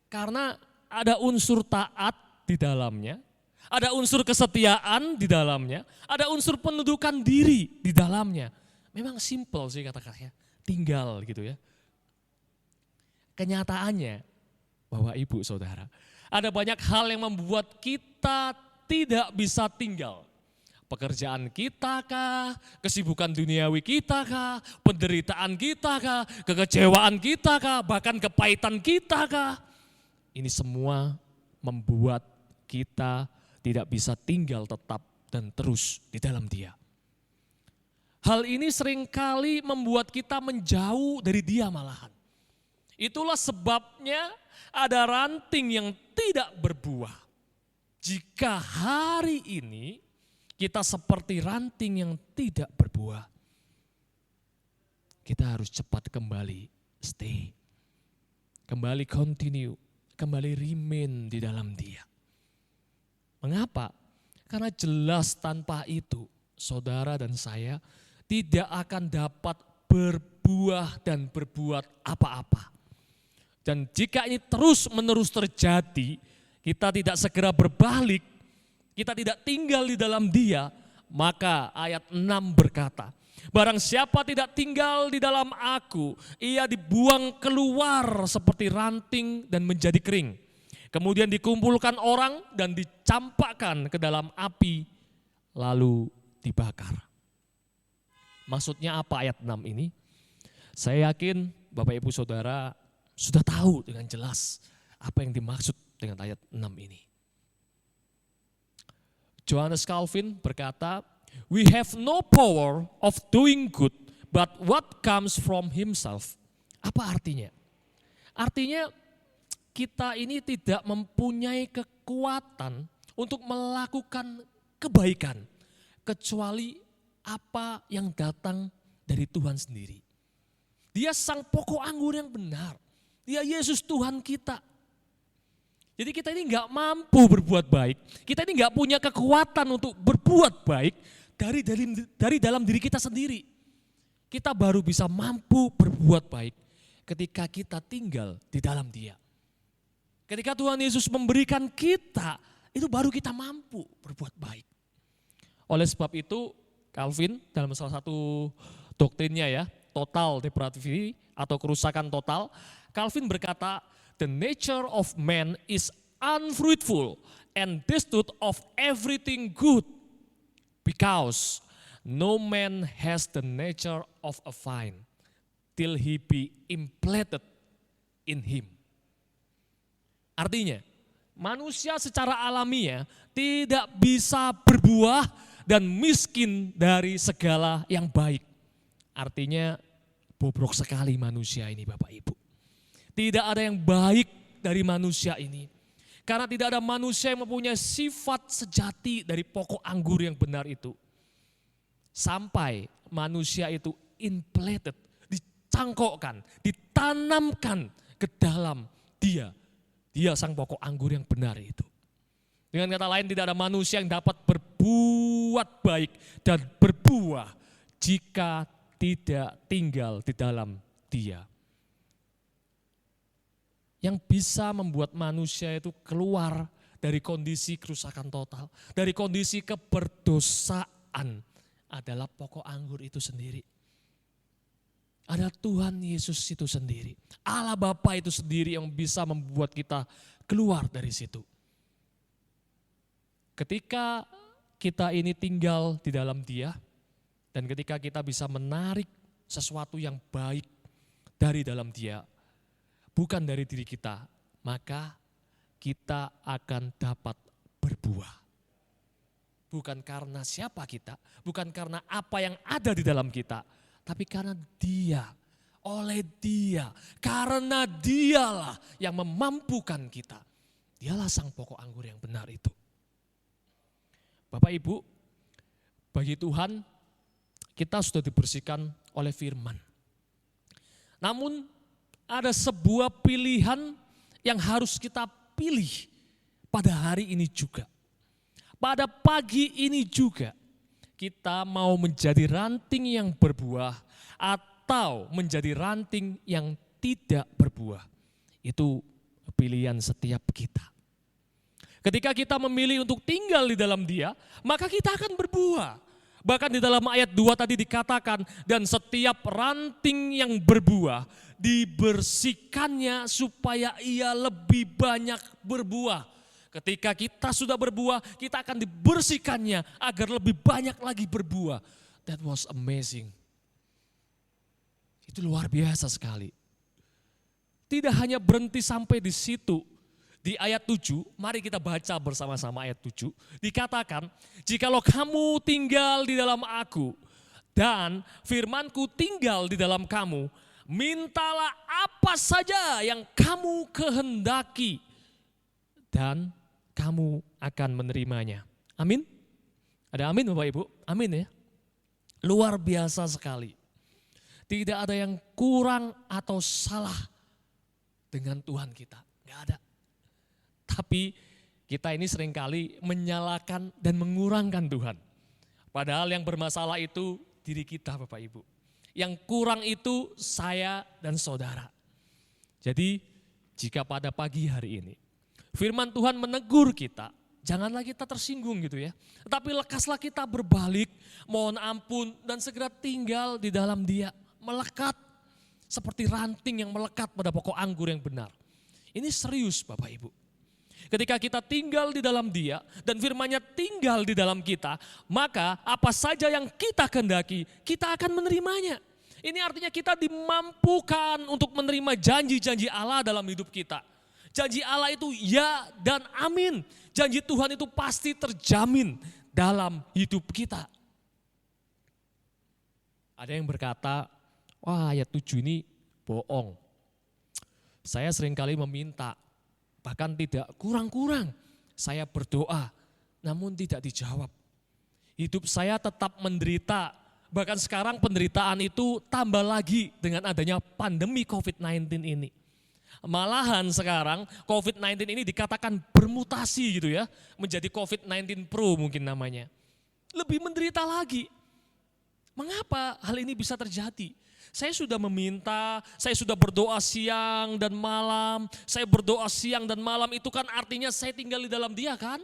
S4: Karena ada unsur taat di dalamnya, ada unsur kesetiaan di dalamnya, ada unsur penundukan diri di dalamnya. Memang simple sih kata-katanya, tinggal gitu ya. Kenyataannya, Bapak Ibu Saudara, ada banyak hal yang membuat kita tidak bisa tinggal. Pekerjaan kita kah, kesibukan duniawi kita kah, penderitaan kita kah, kekecewaan kita kah, bahkan kepahitan kita kah. Ini semua membuat kita tidak bisa tinggal tetap dan terus di dalam Dia. Hal ini seringkali membuat kita menjauh dari Dia malahan. Itulah sebabnya ada ranting yang tidak berbuah. Jika hari ini kita seperti ranting yang tidak berbuah, kita harus cepat kembali stay, kembali continue, kembali remain di dalam Dia. Mengapa? Karena jelas tanpa itu saudara dan saya tidak akan dapat berbuah dan berbuat apa-apa. Dan jika ini terus-menerus terjadi, kita tidak segera berbalik, kita tidak tinggal di dalam Dia, maka ayat 6 berkata, barang siapa tidak tinggal di dalam aku, ia dibuang keluar seperti ranting dan menjadi kering. Kemudian dikumpulkan orang dan dicampakkan ke dalam api, lalu dibakar. Maksudnya apa ayat 6 ini? Saya yakin Bapak Ibu Saudara sudah tahu dengan jelas apa yang dimaksud dengan ayat 6 ini. Johannes Calvin berkata, we have no power of doing good, but what comes from himself. Apa artinya? Artinya kita ini tidak mempunyai kekuatan untuk melakukan kebaikan, kecuali apa yang datang dari Tuhan sendiri. Dia sang pokok anggur yang benar. Dia Yesus Tuhan kita. Jadi kita ini nggak mampu berbuat baik, kita ini nggak punya kekuatan untuk berbuat baik dari dalam diri kita sendiri. Kita baru bisa mampu berbuat baik ketika kita tinggal di dalam Dia. Ketika Tuhan Yesus memberikan kita, itu baru kita mampu berbuat baik. Oleh sebab itu, Calvin dalam salah satu doktrinnya ya, total depravity atau kerusakan total, Calvin berkata, the nature of man is unfruitful and destitute of everything good, because no man has the nature of a vine till he be implanted in him. Artinya, manusia secara alamiah tidak bisa berbuah dan miskin dari segala yang baik. Artinya, bobrok sekali manusia ini Bapak Ibu. Tidak ada yang baik dari manusia ini. Karena tidak ada manusia yang mempunyai sifat sejati dari pokok anggur yang benar itu. Sampai manusia itu implanted, dicangkokkan, ditanamkan ke dalam dia. Dia sang pokok anggur yang benar itu. Dengan kata lain, tidak ada manusia yang dapat berbuat baik dan berbuah jika tidak tinggal di dalam dia. Yang bisa membuat manusia itu keluar dari kondisi kerusakan total, dari kondisi keberdosaan adalah pokok anggur itu sendiri. Ada Tuhan Yesus itu sendiri. Allah Bapa itu sendiri yang bisa membuat kita keluar dari situ. Ketika kita ini tinggal di dalam Dia, dan ketika kita bisa menarik sesuatu yang baik dari dalam Dia, bukan dari diri kita, maka kita akan dapat berbuah. Bukan karena siapa kita, bukan karena apa yang ada di dalam kita, tapi karena Dia, oleh Dia, karena Dialah yang memampukan kita. Dialah sang pokok anggur yang benar itu. Bapak Ibu, bagi Tuhan kita sudah dibersihkan oleh firman. Namun ada sebuah pilihan yang harus kita pilih pada hari ini juga. Pada pagi ini juga. Kita mau menjadi ranting yang berbuah atau menjadi ranting yang tidak berbuah. Itu pilihan setiap kita. Ketika kita memilih untuk tinggal di dalam Dia, maka kita akan berbuah. Bahkan di dalam ayat 2 tadi dikatakan, dan setiap ranting yang berbuah dibersihkannya supaya ia lebih banyak berbuah. Ketika kita sudah berbuah, kita akan dibersihkannya agar lebih banyak lagi berbuah. That was amazing. Itu luar biasa sekali. Tidak hanya berhenti sampai di situ. Di ayat 7, mari kita baca bersama-sama ayat 7. Dikatakan, jikalau kamu tinggal di dalam aku dan firmanku tinggal di dalam kamu, mintalah apa saja yang kamu kehendaki dan kamu akan menerimanya. Amin? Ada amin Bapak Ibu? Amin ya? Luar biasa sekali. Tidak ada yang kurang atau salah dengan Tuhan kita. Enggak ada. Tapi kita ini seringkali menyalahkan dan mengurangkan Tuhan. Padahal yang bermasalah itu diri kita Bapak Ibu. Yang kurang itu saya dan saudara. Jadi jika pada pagi hari ini firman Tuhan menegur kita, janganlah kita tersinggung gitu ya. Tetapi lekaslah kita berbalik, mohon ampun dan segera tinggal di dalam Dia. Melekat seperti ranting yang melekat pada pokok anggur yang benar. Ini serius Bapak Ibu. Ketika kita tinggal di dalam Dia dan firman-Nya tinggal di dalam kita, maka apa saja yang kita kehendaki, kita akan menerimanya. Ini artinya kita dimampukan untuk menerima janji-janji Allah dalam hidup kita. Janji Allah itu ya dan amin. Janji Tuhan itu pasti terjamin dalam hidup kita. Ada yang berkata, wah ayat 7 ini bohong. Saya seringkali meminta, bahkan tidak kurang-kurang. Saya berdoa, namun tidak dijawab. Hidup saya tetap menderita, bahkan sekarang penderitaan itu tambah lagi dengan adanya pandemi COVID-19 ini. Malahan sekarang COVID-19 ini dikatakan bermutasi gitu ya, menjadi COVID-19 Pro mungkin namanya. Lebih menderita lagi. Mengapa hal ini bisa terjadi? Saya sudah meminta, saya sudah berdoa siang dan malam. Saya berdoa siang dan malam itu kan artinya saya tinggal di dalam Dia kan?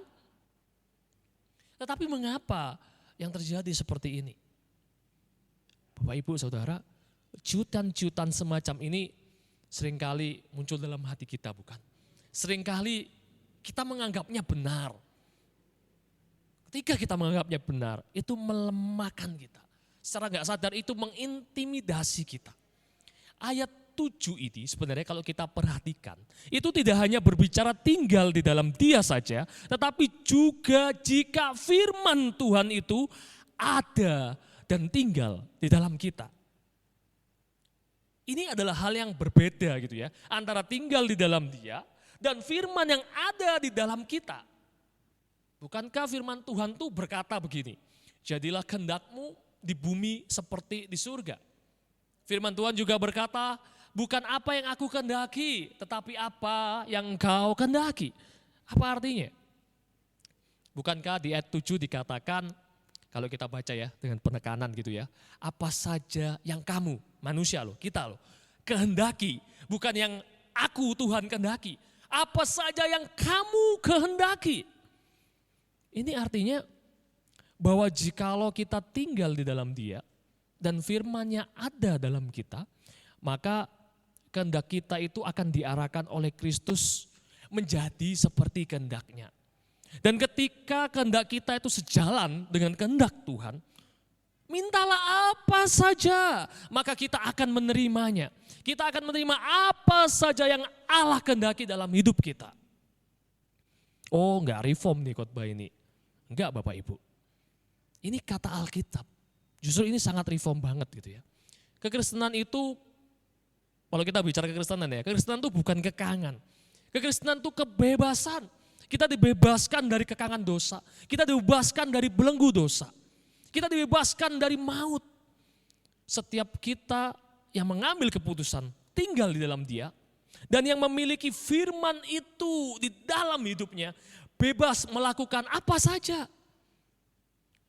S4: Tetapi mengapa yang terjadi seperti ini? Bapak Ibu Saudara, jutan-jutan semacam ini seringkali muncul dalam hati kita bukan? Seringkali kita menganggapnya benar. Ketika kita menganggapnya benar, itu melemahkan kita. Secara nggak sadar itu mengintimidasi kita. Ayat 7 ini sebenarnya kalau kita perhatikan, itu tidak hanya berbicara tinggal di dalam Dia saja, tetapi juga jika firman Tuhan itu ada dan tinggal di dalam kita. Ini adalah hal yang berbeda gitu ya, antara tinggal di dalam Dia dan firman yang ada di dalam kita. Bukankah firman Tuhan tuh berkata begini, jadilah kehendak-Mu di bumi seperti di surga. Firman Tuhan juga berkata, bukan apa yang aku kehendaki, tetapi apa yang Engkau kehendaki. Apa artinya? Bukankah di ayat 7 dikatakan, kalau kita baca ya dengan penekanan gitu ya, apa saja yang kamu, manusia loh, kita loh, kehendaki, bukan yang aku Tuhan kehendaki, apa saja yang kamu kehendaki. Ini artinya bahwa jikalau kita tinggal di dalam Dia dan firman-Nya ada dalam kita, maka kehendak kita itu akan diarahkan oleh Kristus menjadi seperti kehendak-Nya. Dan ketika kehendak kita itu sejalan dengan kehendak Tuhan, mintalah apa saja, maka kita akan menerimanya. Kita akan menerima apa saja yang Allah kehendaki dalam hidup kita. Oh, enggak reform nih khotbah ini. Enggak Bapak Ibu. Ini kata Alkitab. Justru ini sangat reform banget gitu ya. Kekristenan itu, kalau kita bicara kekristenan ya, kekristenan itu bukan kekangan. Kekristenan itu kebebasan. Kita dibebaskan dari kekangan dosa. Kita dibebaskan dari belenggu dosa. Kita dibebaskan dari maut. Setiap kita yang mengambil keputusan tinggal di dalam Dia dan yang memiliki firman itu di dalam hidupnya, bebas melakukan apa saja.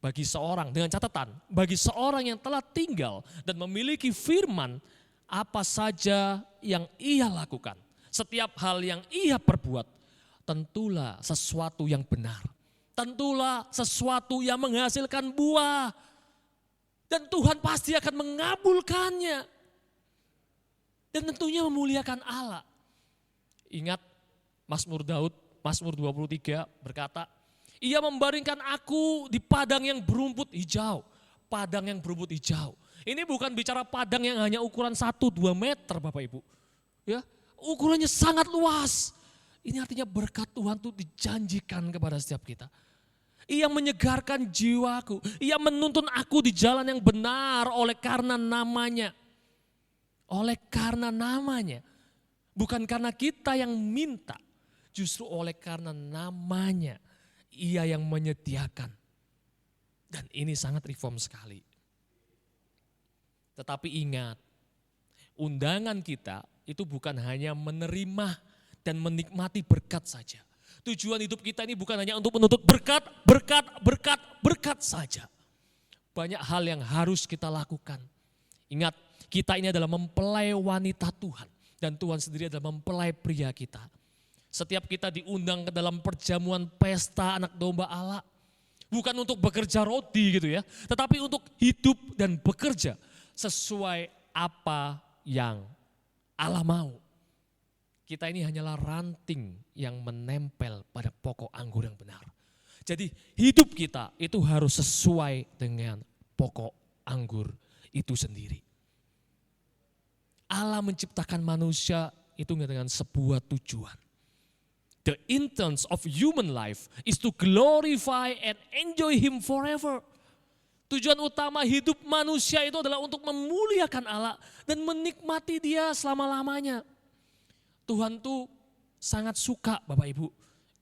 S4: Bagi seorang, dengan catatan, bagi seorang yang telah tinggal dan memiliki firman, apa saja yang ia lakukan, setiap hal yang ia perbuat, tentulah sesuatu yang benar. Tentulah sesuatu yang menghasilkan buah. Dan Tuhan pasti akan mengabulkannya. Dan tentunya memuliakan Allah. Ingat Mazmur Daud, Mazmur 23 berkata, Ia membaringkan aku di padang yang berumput hijau. Padang yang berumput hijau. Ini bukan bicara padang yang hanya ukuran 1-2 meter Bapak Ibu. Ya, ukurannya sangat luas. Ini artinya berkat Tuhan itu dijanjikan kepada setiap kita. Ia menyegarkan jiwaku. Ia menuntun aku di jalan yang benar oleh karena namanya. Oleh karena namanya. Bukan karena kita yang minta. Justru oleh karena namanya. Ia yang menyediakan. Dan ini sangat reform sekali. Tetapi ingat, undangan kita itu bukan hanya menerima dan menikmati berkat saja. Tujuan hidup kita ini bukan hanya untuk menuntut berkat, berkat, berkat, berkat saja. Banyak hal yang harus kita lakukan. Ingat, kita ini adalah mempelai wanita Tuhan. Dan Tuhan sendiri adalah mempelai pria kita. Setiap kita diundang ke dalam perjamuan pesta anak domba Allah. Bukan untuk bekerja roti gitu ya. Tetapi untuk hidup dan bekerja sesuai apa yang Allah mau. Kita ini hanyalah ranting yang menempel pada pokok anggur yang benar. Jadi hidup kita itu harus sesuai dengan pokok anggur itu sendiri. Allah menciptakan manusia itu dengan sebuah tujuan. The intent of human life is to glorify and enjoy Him forever. Tujuan utama hidup manusia itu adalah untuk memuliakan Allah dan menikmati Dia selama-lamanya. Tuhan tuh sangat suka Bapak Ibu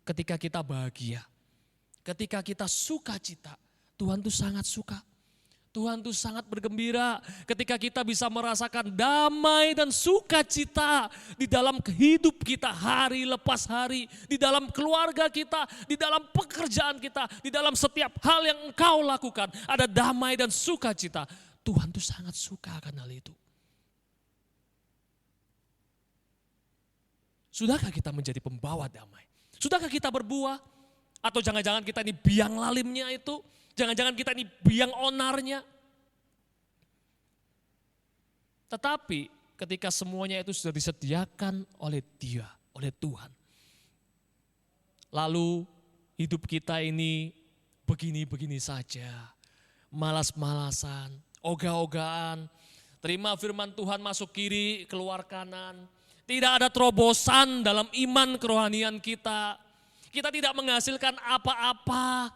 S4: ketika kita bahagia. Ketika kita sukacita, Tuhan tuh sangat suka. Tuhan tuh sangat bergembira ketika kita bisa merasakan damai dan sukacita di dalam hidup kita hari lepas hari, di dalam keluarga kita, di dalam pekerjaan kita, di dalam setiap hal yang engkau lakukan, ada damai dan sukacita. Tuhan tuh sangat suka akan hal itu. Sudahkah kita menjadi pembawa damai? Sudahkah kita berbuah? Atau jangan-jangan kita ini biang lalimnya itu? Jangan-jangan kita ini biang onarnya. Tetapi ketika semuanya itu sudah disediakan oleh Dia, oleh Tuhan. Lalu hidup kita ini begini-begini saja. Malas-malasan, ogah-ogahan. Terima firman Tuhan masuk kiri, keluar kanan. Tidak ada terobosan dalam iman kerohanian kita. Kita tidak menghasilkan apa-apa.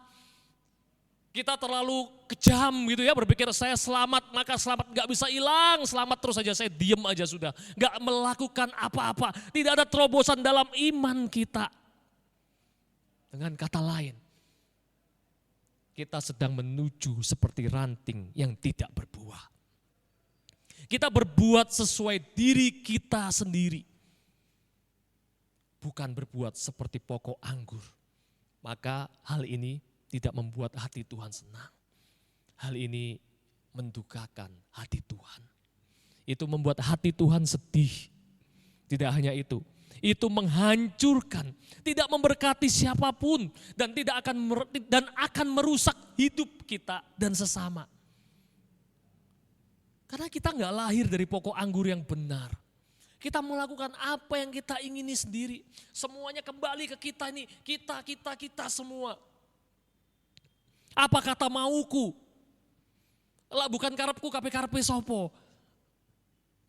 S4: Kita terlalu kejam gitu ya, berpikir saya selamat, maka selamat gak bisa hilang, selamat terus aja, saya diem aja sudah. Gak melakukan apa-apa, tidak ada terobosan dalam iman kita. Dengan kata lain, kita sedang menuju seperti ranting yang tidak berbuah. Kita berbuat sesuai diri kita sendiri. Bukan berbuat seperti pokok anggur. Maka hal ini tidak membuat hati Tuhan senang. Hal ini mendukakan hati Tuhan. Itu membuat hati Tuhan sedih. Tidak hanya itu menghancurkan, tidak memberkati siapapun dan akan merusak hidup kita dan sesama. Karena kita nggak lahir dari pokok anggur yang benar. Kita melakukan apa yang kita ingini sendiri. Semuanya kembali ke kita ini, kita semua. Apa kata mauku? Lah bukan karepku, kape sopo.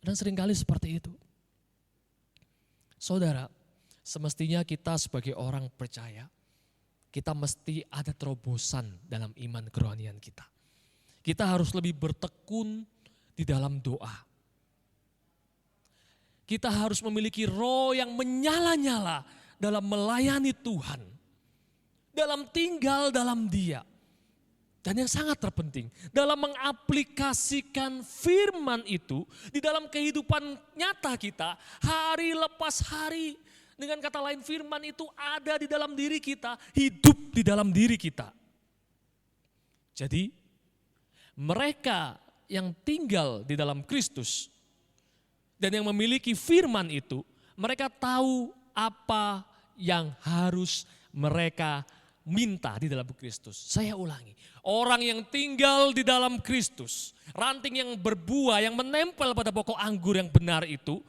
S4: Dan seringkali seperti itu. Saudara, semestinya kita sebagai orang percaya, kita mesti ada terobosan dalam iman kerohanian kita. Kita harus lebih bertekun di dalam doa. Kita harus memiliki roh yang menyala-nyala dalam melayani Tuhan. Dalam tinggal dalam Dia. Dan yang sangat terpenting, dalam mengaplikasikan firman itu di dalam kehidupan nyata kita, hari lepas hari. Dengan kata lain, firman itu ada di dalam diri kita, hidup di dalam diri kita. Jadi, mereka yang tinggal di dalam Kristus dan yang memiliki firman itu, mereka tahu apa yang harus mereka minta di dalam Kristus. Saya ulangi, orang yang tinggal di dalam Kristus, ranting yang berbuah, yang menempel pada pokok anggur yang benar itu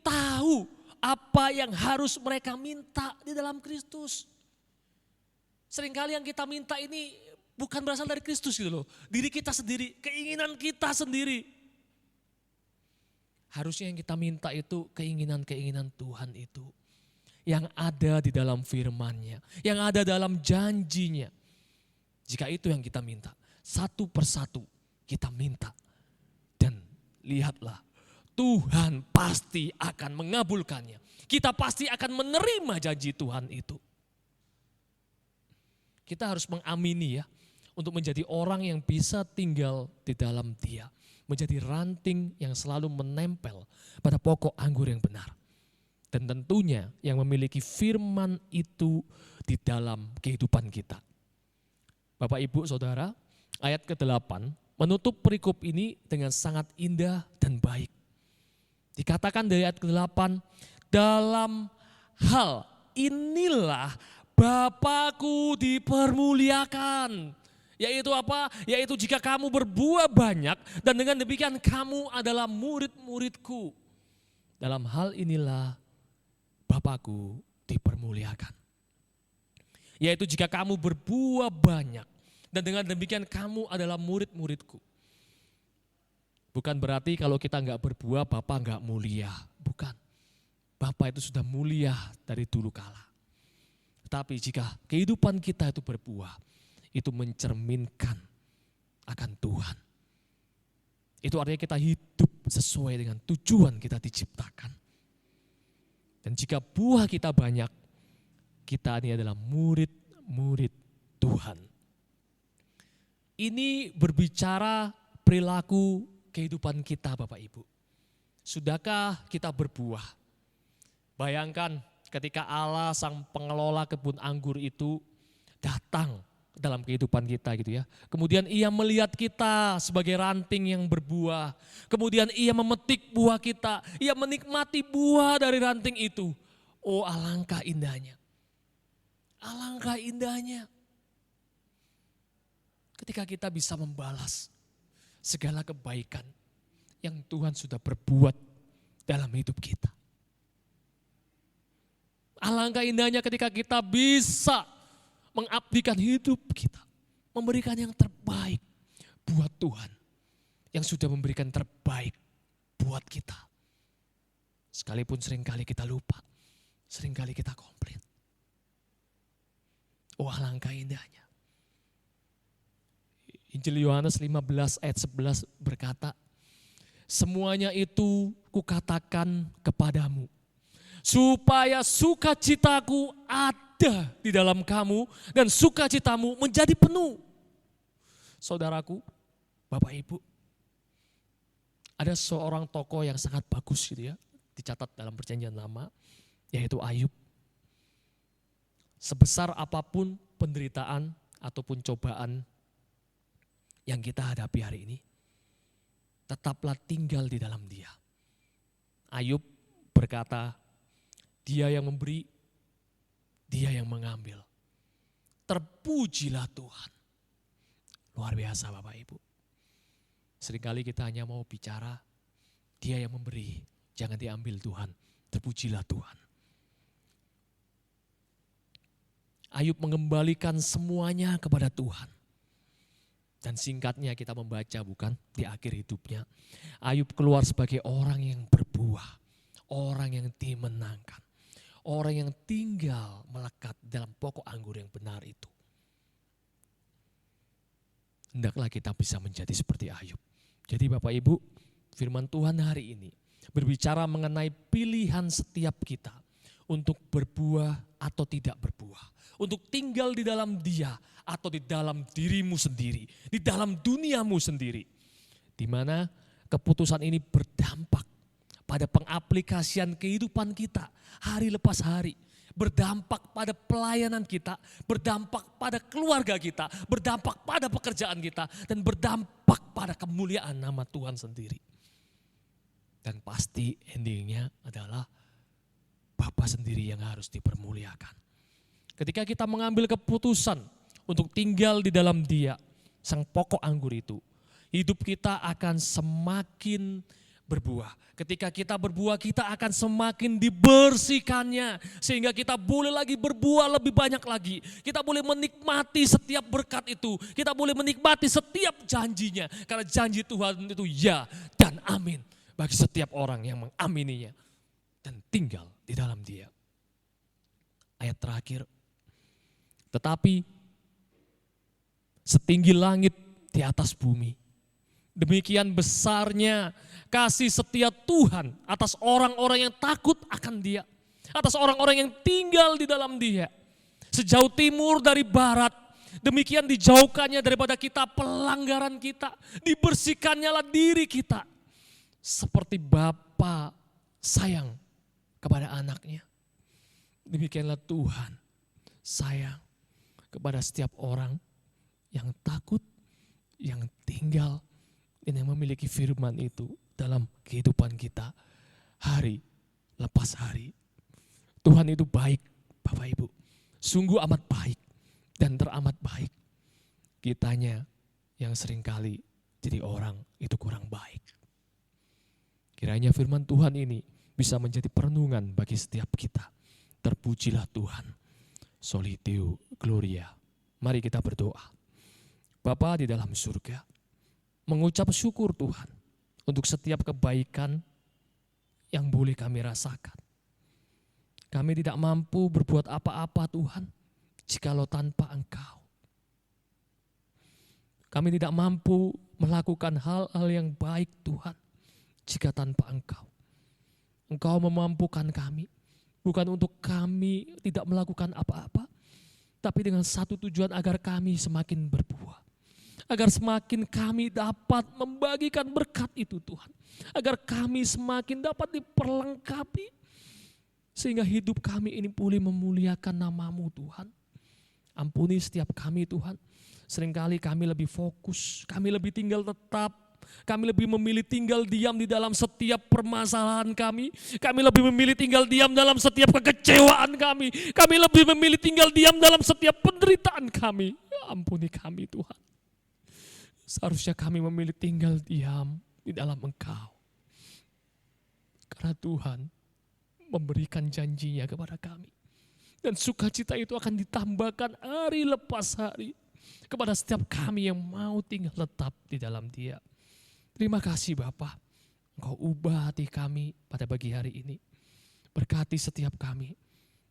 S4: tahu apa yang harus mereka minta di dalam Kristus. Seringkali yang kita minta ini bukan berasal dari Kristus gitu loh. Diri kita sendiri, keinginan kita sendiri. Harusnya yang kita minta itu keinginan-keinginan Tuhan itu. Yang ada di dalam firman-Nya, yang ada dalam janji-Nya. Jika itu yang kita minta, satu persatu kita minta. Dan lihatlah, Tuhan pasti akan mengabulkannya. Kita pasti akan menerima janji Tuhan itu. Kita harus mengamini ya, untuk menjadi orang yang bisa tinggal di dalam Dia. Menjadi ranting yang selalu menempel pada pokok anggur yang benar. Dan tentunya yang memiliki firman itu di dalam kehidupan kita. Bapak, Ibu, Saudara, ayat ke-8 menutup perikop ini dengan sangat indah dan baik. Dikatakan dari ayat ke-8, dalam hal inilah Bapakku dipermuliakan. Yaitu apa? Yaitu jika kamu berbuah banyak dan dengan demikian kamu adalah murid-muridku. Dalam hal inilah Bapakku dipermuliakan. Yaitu jika kamu berbuah banyak dan dengan demikian kamu adalah murid-muridku. Bukan berarti kalau kita enggak berbuah Bapa enggak mulia. Bukan. Bapa itu sudah mulia dari dulu kala. Tetapi jika kehidupan kita itu berbuah, itu mencerminkan akan Tuhan. Itu artinya kita hidup sesuai dengan tujuan kita diciptakan. Dan jika buah kita banyak, kita ini adalah murid-murid Tuhan. Ini berbicara perilaku kehidupan kita Bapak Ibu. Sudahkah kita berbuah? Bayangkan ketika Allah sang pengelola kebun anggur itu datang dalam kehidupan kita gitu ya. Kemudian Ia melihat kita sebagai ranting yang berbuah. Kemudian Ia memetik buah kita. Ia menikmati buah dari ranting itu. Oh, alangkah indahnya. Alangkah indahnya. Ketika kita bisa membalas segala kebaikan yang Tuhan sudah berbuat dalam hidup kita. Alangkah indahnya ketika kita bisa mengabdikan hidup kita. Memberikan yang terbaik buat Tuhan. Yang sudah memberikan terbaik buat kita. Sekalipun seringkali kita lupa. Seringkali kita komplain. Oh, alangkah indahnya. Injil Yohanes 15 ayat 11 berkata, semuanya itu kukatakan kepadamu, supaya sukacitaku ada di dalam kamu dan sukacitamu menjadi penuh. Saudaraku, Bapak Ibu, ada seorang tokoh yang sangat bagus gitu ya, dicatat dalam Perjanjian Lama, yaitu Ayub. Sebesar apapun penderitaan ataupun cobaan yang kita hadapi hari ini, tetaplah tinggal di dalam Dia. Ayub berkata, Dia yang memberi, Dia yang mengambil. Terpujilah Tuhan. Luar biasa Bapak Ibu. Seringkali kita hanya mau bicara, Dia yang memberi, jangan diambil Tuhan. Terpujilah Tuhan. Ayub mengembalikan semuanya kepada Tuhan. Dan singkatnya kita membaca bukan di akhir hidupnya. Ayub keluar sebagai orang yang berbuah. Orang yang dimenangkan. Orang yang tinggal melekat dalam pokok anggur yang benar itu. Hendaklah kita bisa menjadi seperti Ayub. Jadi Bapak Ibu, firman Tuhan hari ini berbicara mengenai pilihan setiap kita untuk berbuah atau tidak berbuah. Untuk tinggal di dalam Dia atau di dalam dirimu sendiri, di dalam duniamu sendiri. Di mana keputusan ini berdampak pada pengaplikasian kehidupan kita hari lepas hari. Berdampak pada pelayanan kita, berdampak pada keluarga kita, berdampak pada pekerjaan kita, dan berdampak pada kemuliaan nama Tuhan sendiri. Dan pasti endingnya adalah Bapa sendiri yang harus dipermuliakan. Ketika kita mengambil keputusan untuk tinggal di dalam Dia, sang pokok anggur itu, hidup kita akan semakin berbuah. Ketika kita berbuah, kita akan semakin dibersihkannya. Sehingga kita boleh lagi berbuah lebih banyak lagi. Kita boleh menikmati setiap berkat itu. Kita boleh menikmati setiap janjinya. Karena janji Tuhan itu ya dan amin. Bagi setiap orang yang mengamininya. Dan tinggal di dalam Dia. Ayat terakhir. Tetapi setinggi langit di atas bumi, demikian besarnya kasih setia Tuhan atas orang-orang yang takut akan Dia. Atas orang-orang yang tinggal di dalam Dia. Sejauh timur dari barat, demikian dijauhkannya daripada kita pelanggaran kita. Dibersihkannya lah diri kita. Seperti Bapa sayang kepada anaknya. Demikianlah Tuhan sayang kepada setiap orang yang takut, yang tinggal, dan yang memiliki firman itu dalam kehidupan kita hari lepas hari. Tuhan itu baik Bapak Ibu, sungguh amat baik dan teramat baik. Kitanya yang seringkali jadi orang itu kurang baik. Kiranya firman Tuhan ini bisa menjadi perenungan bagi setiap kita. Terpujilah Tuhan. Soli Deo Gloria. Mari kita berdoa. Bapa di dalam surga, mengucap syukur Tuhan untuk setiap kebaikan yang boleh kami rasakan. Kami tidak mampu berbuat apa-apa Tuhan, jikalau tanpa Engkau. Kami tidak mampu melakukan hal-hal yang baik Tuhan, jika tanpa Engkau. Engkau memampukan kami, bukan untuk kami tidak melakukan apa-apa, tapi dengan satu tujuan agar kami semakin berbuah. Agar semakin kami dapat membagikan berkat itu Tuhan. Agar kami semakin dapat diperlengkapi. Sehingga hidup kami ini boleh memuliakan nama-Mu Tuhan. Ampuni setiap kami Tuhan. Seringkali kami lebih fokus, kami lebih tinggal tetap. Kami lebih memilih tinggal diam di dalam setiap permasalahan kami. Kami lebih memilih tinggal diam dalam setiap kekecewaan kami. Kami lebih memilih tinggal diam dalam setiap penderitaan kami. Ampuni kami Tuhan. Seharusnya kami memilih tinggal diam di dalam Engkau. Karena Tuhan memberikan janjinya kepada kami. Dan sukacita itu akan ditambahkan hari lepas hari. Kepada setiap kami yang mau tinggal tetap di dalam Dia. Terima kasih Bapa, Engkau ubah hati kami pada pagi hari ini. Berkati setiap kami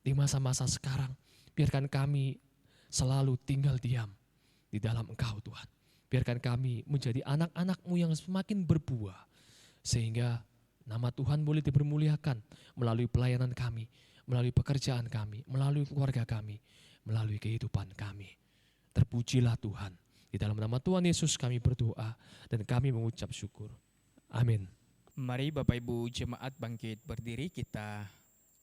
S4: di masa-masa sekarang. Biarkan kami selalu tinggal diam di dalam Engkau Tuhan. Biarkan kami menjadi anak-anak-Mu yang semakin berbuah, sehingga nama Tuhan boleh dipermuliakan melalui pelayanan kami, melalui pekerjaan kami, melalui keluarga kami, melalui kehidupan kami. Terpujilah Tuhan. Di dalam nama Tuhan Yesus kami berdoa dan kami mengucap syukur. Amin.
S2: Mari Bapak Ibu jemaat bangkit berdiri, kita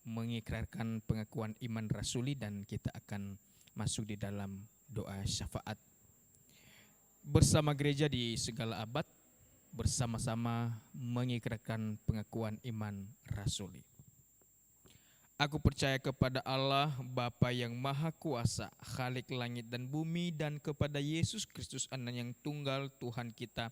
S2: mengikrarkan pengakuan iman rasuli dan kita akan masuk di dalam doa syafaat. Bersama gereja di segala abad, bersama-sama mengikrarkan pengakuan iman rasuli. Aku percaya kepada Allah, Bapa yang Maha Kuasa, Khalik langit dan bumi, dan kepada Yesus Kristus, Anak yang tunggal Tuhan kita,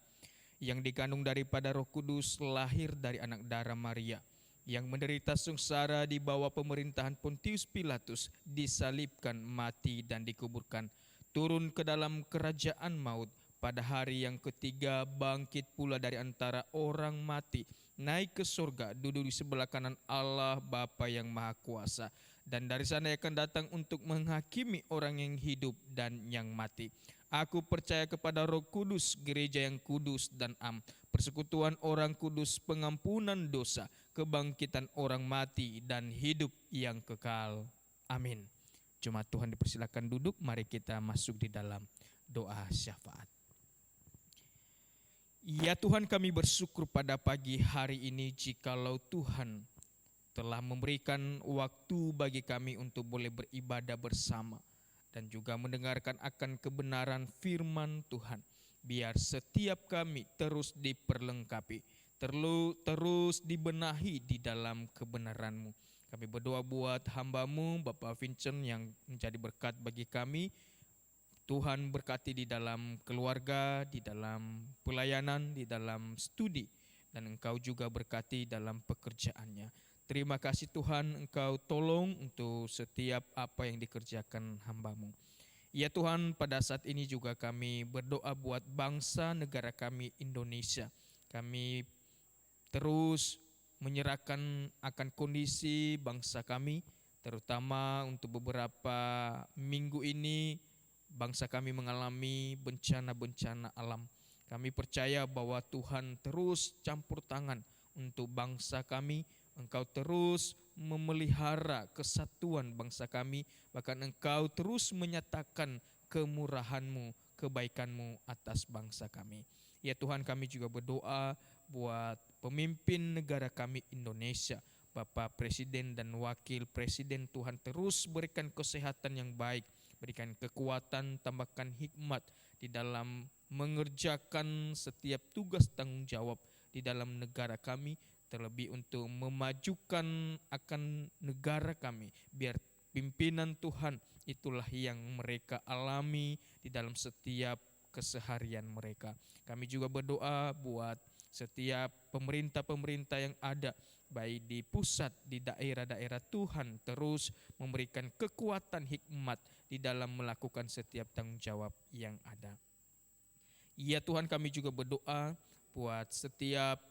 S2: yang dikandung daripada Roh Kudus, lahir dari anak darah Maria, yang menderita sengsara di bawah pemerintahan Pontius Pilatus, disalibkan, mati dan dikuburkan, turun ke dalam kerajaan maut, pada hari yang ketiga bangkit pula dari antara orang mati, naik ke surga, duduk di sebelah kanan Allah Bapa yang Maha Kuasa, dan dari sana akan datang untuk menghakimi orang yang hidup dan yang mati. Aku percaya kepada Roh Kudus, gereja yang kudus dan am, persekutuan orang kudus, pengampunan dosa, kebangkitan orang mati, dan hidup yang kekal. Amin. Jemaat Tuhan dipersilakan duduk, mari kita masuk di dalam doa syafaat. Ya Tuhan, kami bersyukur pada pagi hari ini jikalau Tuhan telah memberikan waktu bagi kami untuk boleh beribadah bersama dan juga mendengarkan akan kebenaran firman Tuhan. Biar setiap kami terus diperlengkapi, terus dibenahi di dalam kebenaran-Mu. Kami berdoa buat hamba-Mu, Bapak Vincent, yang menjadi berkat bagi kami. Tuhan berkati di dalam keluarga, di dalam pelayanan, di dalam studi, dan Engkau juga berkati dalam pekerjaannya. Terima kasih Tuhan, Engkau tolong untuk setiap apa yang dikerjakan hamba-Mu. Ya Tuhan, pada saat ini juga kami berdoa buat bangsa negara kami Indonesia. Kami terus menyerahkan akan kondisi bangsa kami, terutama untuk beberapa minggu ini bangsa kami mengalami bencana-bencana alam. Kami percaya bahwa Tuhan terus campur tangan untuk bangsa kami. Engkau terus memelihara kesatuan bangsa kami. Bahkan Engkau terus menyatakan kemurahan-Mu, kebaikan-Mu atas bangsa kami. Ya Tuhan, kami juga berdoa buat pemimpin negara kami Indonesia, Bapak Presiden dan Wakil Presiden. Tuhan terus berikan kesehatan yang baik, berikan kekuatan, tambahkan hikmat di dalam mengerjakan setiap tugas tanggung jawab di dalam negara kami, terlebih untuk memajukan akan negara kami. Biar pimpinan Tuhan itulah yang mereka alami di dalam setiap keseharian mereka. Kami juga berdoa buat setiap pemerintah-pemerintah yang ada, baik di pusat, di daerah-daerah. Tuhan terus memberikan kekuatan hikmat di dalam melakukan setiap tanggung jawab yang ada. Ya Tuhan, kami juga berdoa buat setiap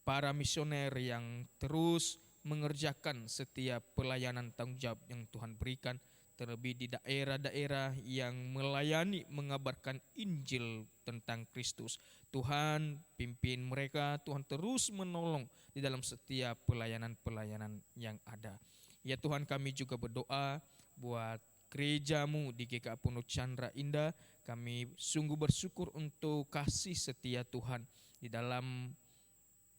S2: para misioner yang terus mengerjakan setiap pelayanan tanggung jawab yang Tuhan berikan, terlebih di daerah-daerah yang melayani mengabarkan Injil tentang Kristus. Tuhan pimpin mereka, Tuhan terus menolong di dalam setiap pelayanan-pelayanan yang ada. Ya Tuhan, kami juga berdoa buat gereja-Mu di GKA Pondok Chandra Indah. Kami sungguh bersyukur untuk kasih setia Tuhan di dalam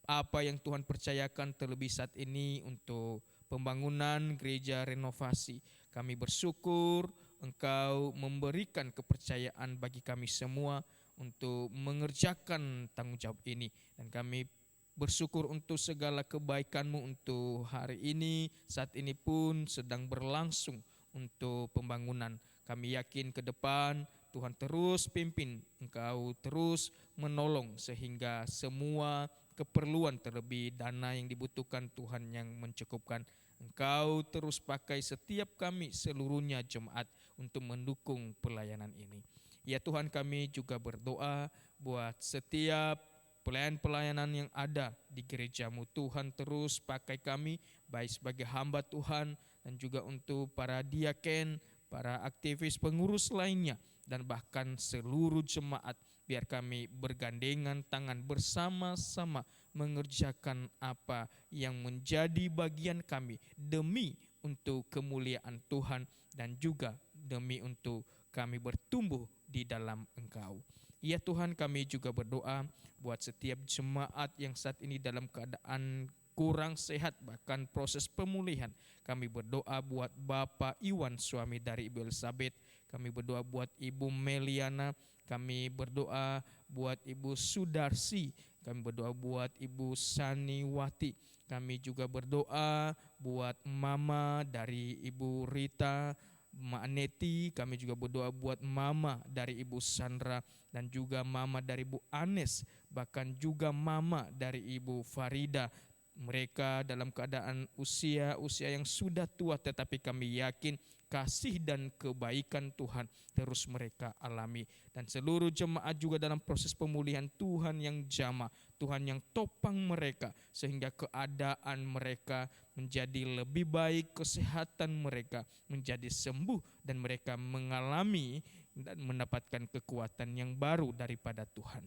S2: apa yang Tuhan percayakan, terlebih saat ini untuk pembangunan gereja renovasi. Kami bersyukur Engkau memberikan kepercayaan bagi kami semua untuk mengerjakan tanggung jawab ini. Dan kami bersyukur untuk segala kebaikan-Mu untuk hari ini, saat ini pun sedang berlangsung untuk pembangunan. Kami yakin ke depan Tuhan terus pimpin, Engkau terus menolong sehingga semua keperluan, terlebih dana yang dibutuhkan, Tuhan yang mencukupkan. Engkau terus pakai setiap kami seluruhnya jemaat untuk mendukung pelayanan ini. Ya Tuhan, kami juga berdoa buat setiap pelayan-pelayanan yang ada di gereja-Mu. Tuhan terus pakai kami baik sebagai hamba Tuhan dan juga untuk para diaken, para aktivis pengurus lainnya, dan bahkan seluruh jemaat. Biar kami bergandengan tangan bersama-sama mengerjakan apa yang menjadi bagian kami demi untuk kemuliaan Tuhan dan juga demi untuk kami bertumbuh di dalam Engkau. Ya Tuhan, kami juga berdoa buat setiap jemaat yang saat ini dalam keadaan kurang sehat, bahkan proses pemulihan. Kami berdoa buat Bapak Iwan, suami dari Ibu Elizabeth. Kami berdoa buat Ibu Meliana. Kami berdoa buat Ibu Sudarsi. Kami berdoa buat Ibu Saniwati. Kami juga berdoa buat Mama dari Ibu Rita, Mak Neti. Kami juga berdoa buat Mama dari Ibu Sandra dan juga Mama dari Ibu Anes, bahkan juga Mama dari Ibu Farida. Mereka dalam keadaan usia yang sudah tua, tetapi kami yakin kasih dan kebaikan Tuhan terus mereka alami. Dan seluruh jemaat juga dalam proses pemulihan, Tuhan yang jamah, Tuhan yang topang mereka sehingga keadaan mereka menjadi lebih baik, kesehatan mereka menjadi sembuh dan mereka mengalami dan mendapatkan kekuatan yang baru daripada Tuhan.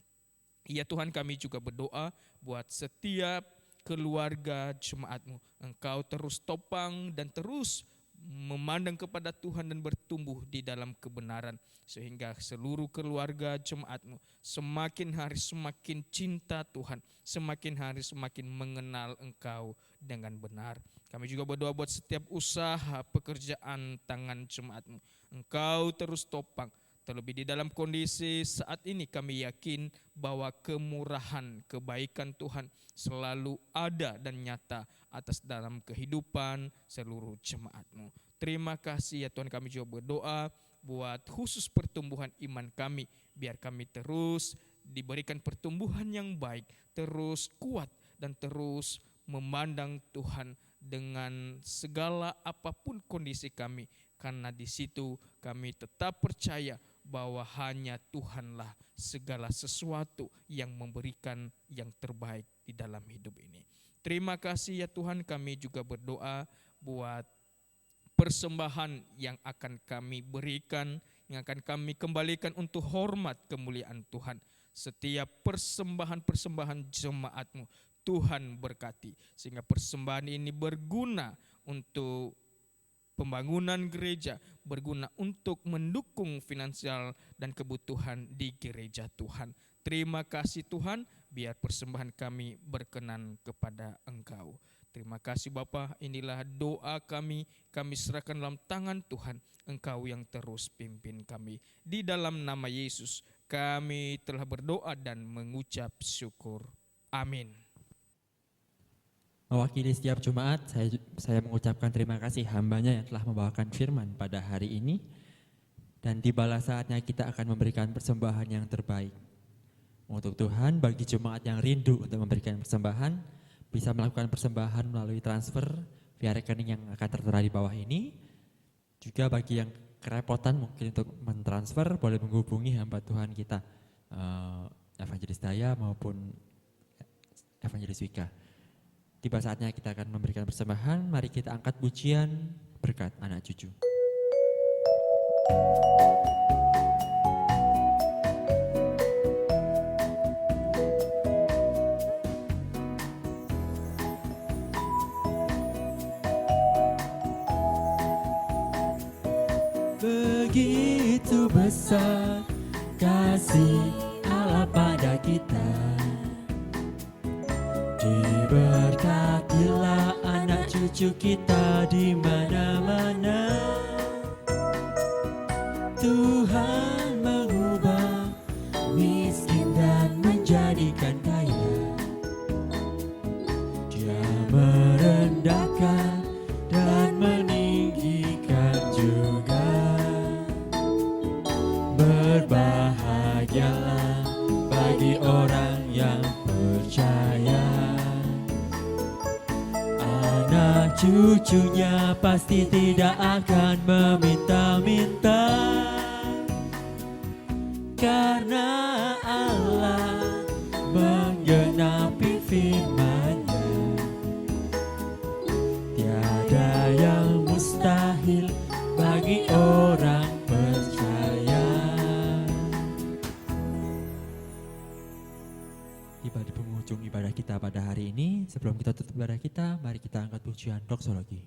S2: Ya Tuhan, kami juga berdoa buat setiap keluarga jemaat-Mu. Engkau terus topang dan terus memandang kepada Tuhan dan bertumbuh di dalam kebenaran, sehingga seluruh keluarga jemaat-Mu semakin hari semakin cinta Tuhan, semakin hari semakin mengenal Engkau dengan benar. Kami juga berdoa buat setiap usaha pekerjaan tangan jemaat-Mu. Engkau terus topang. Terlebih di dalam kondisi saat ini kami yakin bahwa kemurahan, kebaikan Tuhan selalu ada dan nyata atas dalam kehidupan seluruh jemaat-Mu. Terima kasih ya Tuhan, kami juga berdoa buat khusus pertumbuhan iman kami. Biar kami terus diberikan pertumbuhan yang baik, terus kuat dan terus memandang Tuhan dengan segala apapun kondisi kami. Karena di situ kami tetap percaya bahwa hanya Tuhanlah segala sesuatu yang memberikan yang terbaik di dalam hidup ini. Terima kasih ya Tuhan, kami juga berdoa buat persembahan yang akan kami berikan, yang akan kami kembalikan untuk hormat kemuliaan Tuhan. Setiap persembahan-persembahan jemaat-Mu Tuhan berkati, sehingga persembahan ini berguna untuk pembangunan gereja, berguna untuk mendukung finansial dan kebutuhan di gereja Tuhan. Terima kasih Tuhan, biar persembahan kami berkenan kepada Engkau. Terima kasih Bapa, inilah doa kami serahkan dalam tangan Tuhan. Engkau yang terus pimpin kami. Di dalam nama Yesus kami telah berdoa dan mengucap syukur. Amin.
S1: Mewakili setiap Jumat, saya mengucapkan terima kasih hambanya yang telah membawakan firman pada hari ini. Dan tibalah saatnya kita akan memberikan persembahan yang terbaik untuk Tuhan. Bagi jemaat yang rindu untuk memberikan persembahan, bisa melakukan persembahan melalui transfer via rekening yang akan tertera di bawah ini. Juga bagi yang kerepotan mungkin untuk mentransfer, boleh menghubungi hamba Tuhan kita, Evangelis Daya maupun Evangelis Wika. Tiba saatnya kita akan memberikan persembahan. Mari kita angkat pujian berkat anak cucu. Begitu besar kasih Allah pada kita. Diberkatilah anak cucu kita di mana-mana. Tuhan mengubah miskin dan menjadikan kaya. Dia merendahkan dan meninggikan juga. Berbahagialah bagi orang yang percaya. Anak cucunya pasti tidak akan meminta-minta, karena Allah menggenapi firman-Nya. Tiada yang mustahil bagi bagi orang percaya. Tiba di penghujung ibadah kita pada hari ini. Sebelum kita tutup ibadah kita, mari kita angkat pujian doksologi.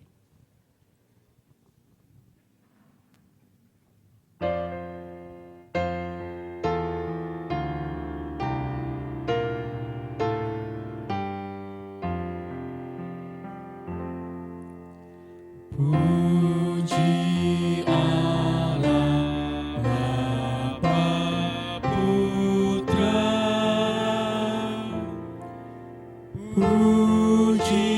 S1: Puji Allah Bapa Putra, puji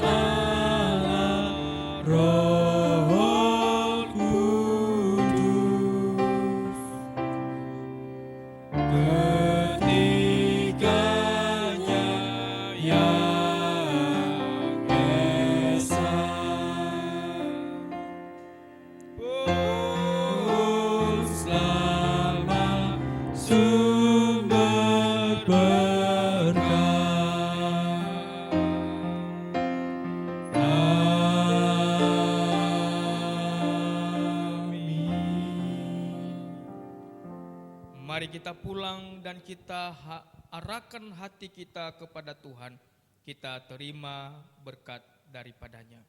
S1: Allah Roh Kudus, ketiganya yang esa. Selamat sumber berkah. Amin.
S2: Mari kita pulang dan kita arahkan hati kita kepada Tuhan. Kita terima berkat daripadanya.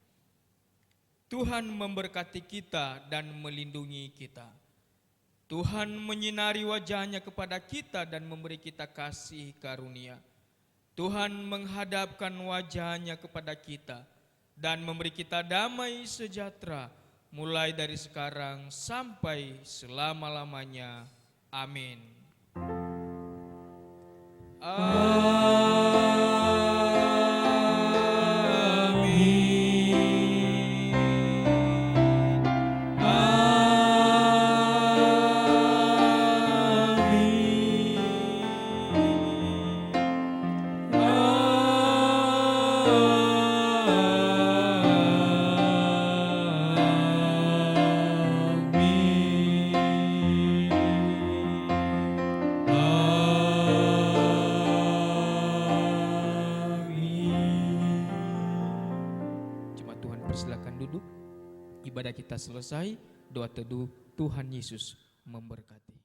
S2: Tuhan memberkati kita dan melindungi kita. Tuhan menyinari wajahnya kepada kita dan memberi kita kasih karunia. Tuhan menghadapkan wajahnya kepada kita dan memberi kita damai sejahtera mulai dari sekarang sampai selama-lamanya. Amin. Persilakan duduk. Ibadah kita selesai. Doa teduh Tuhan Yesus memberkati.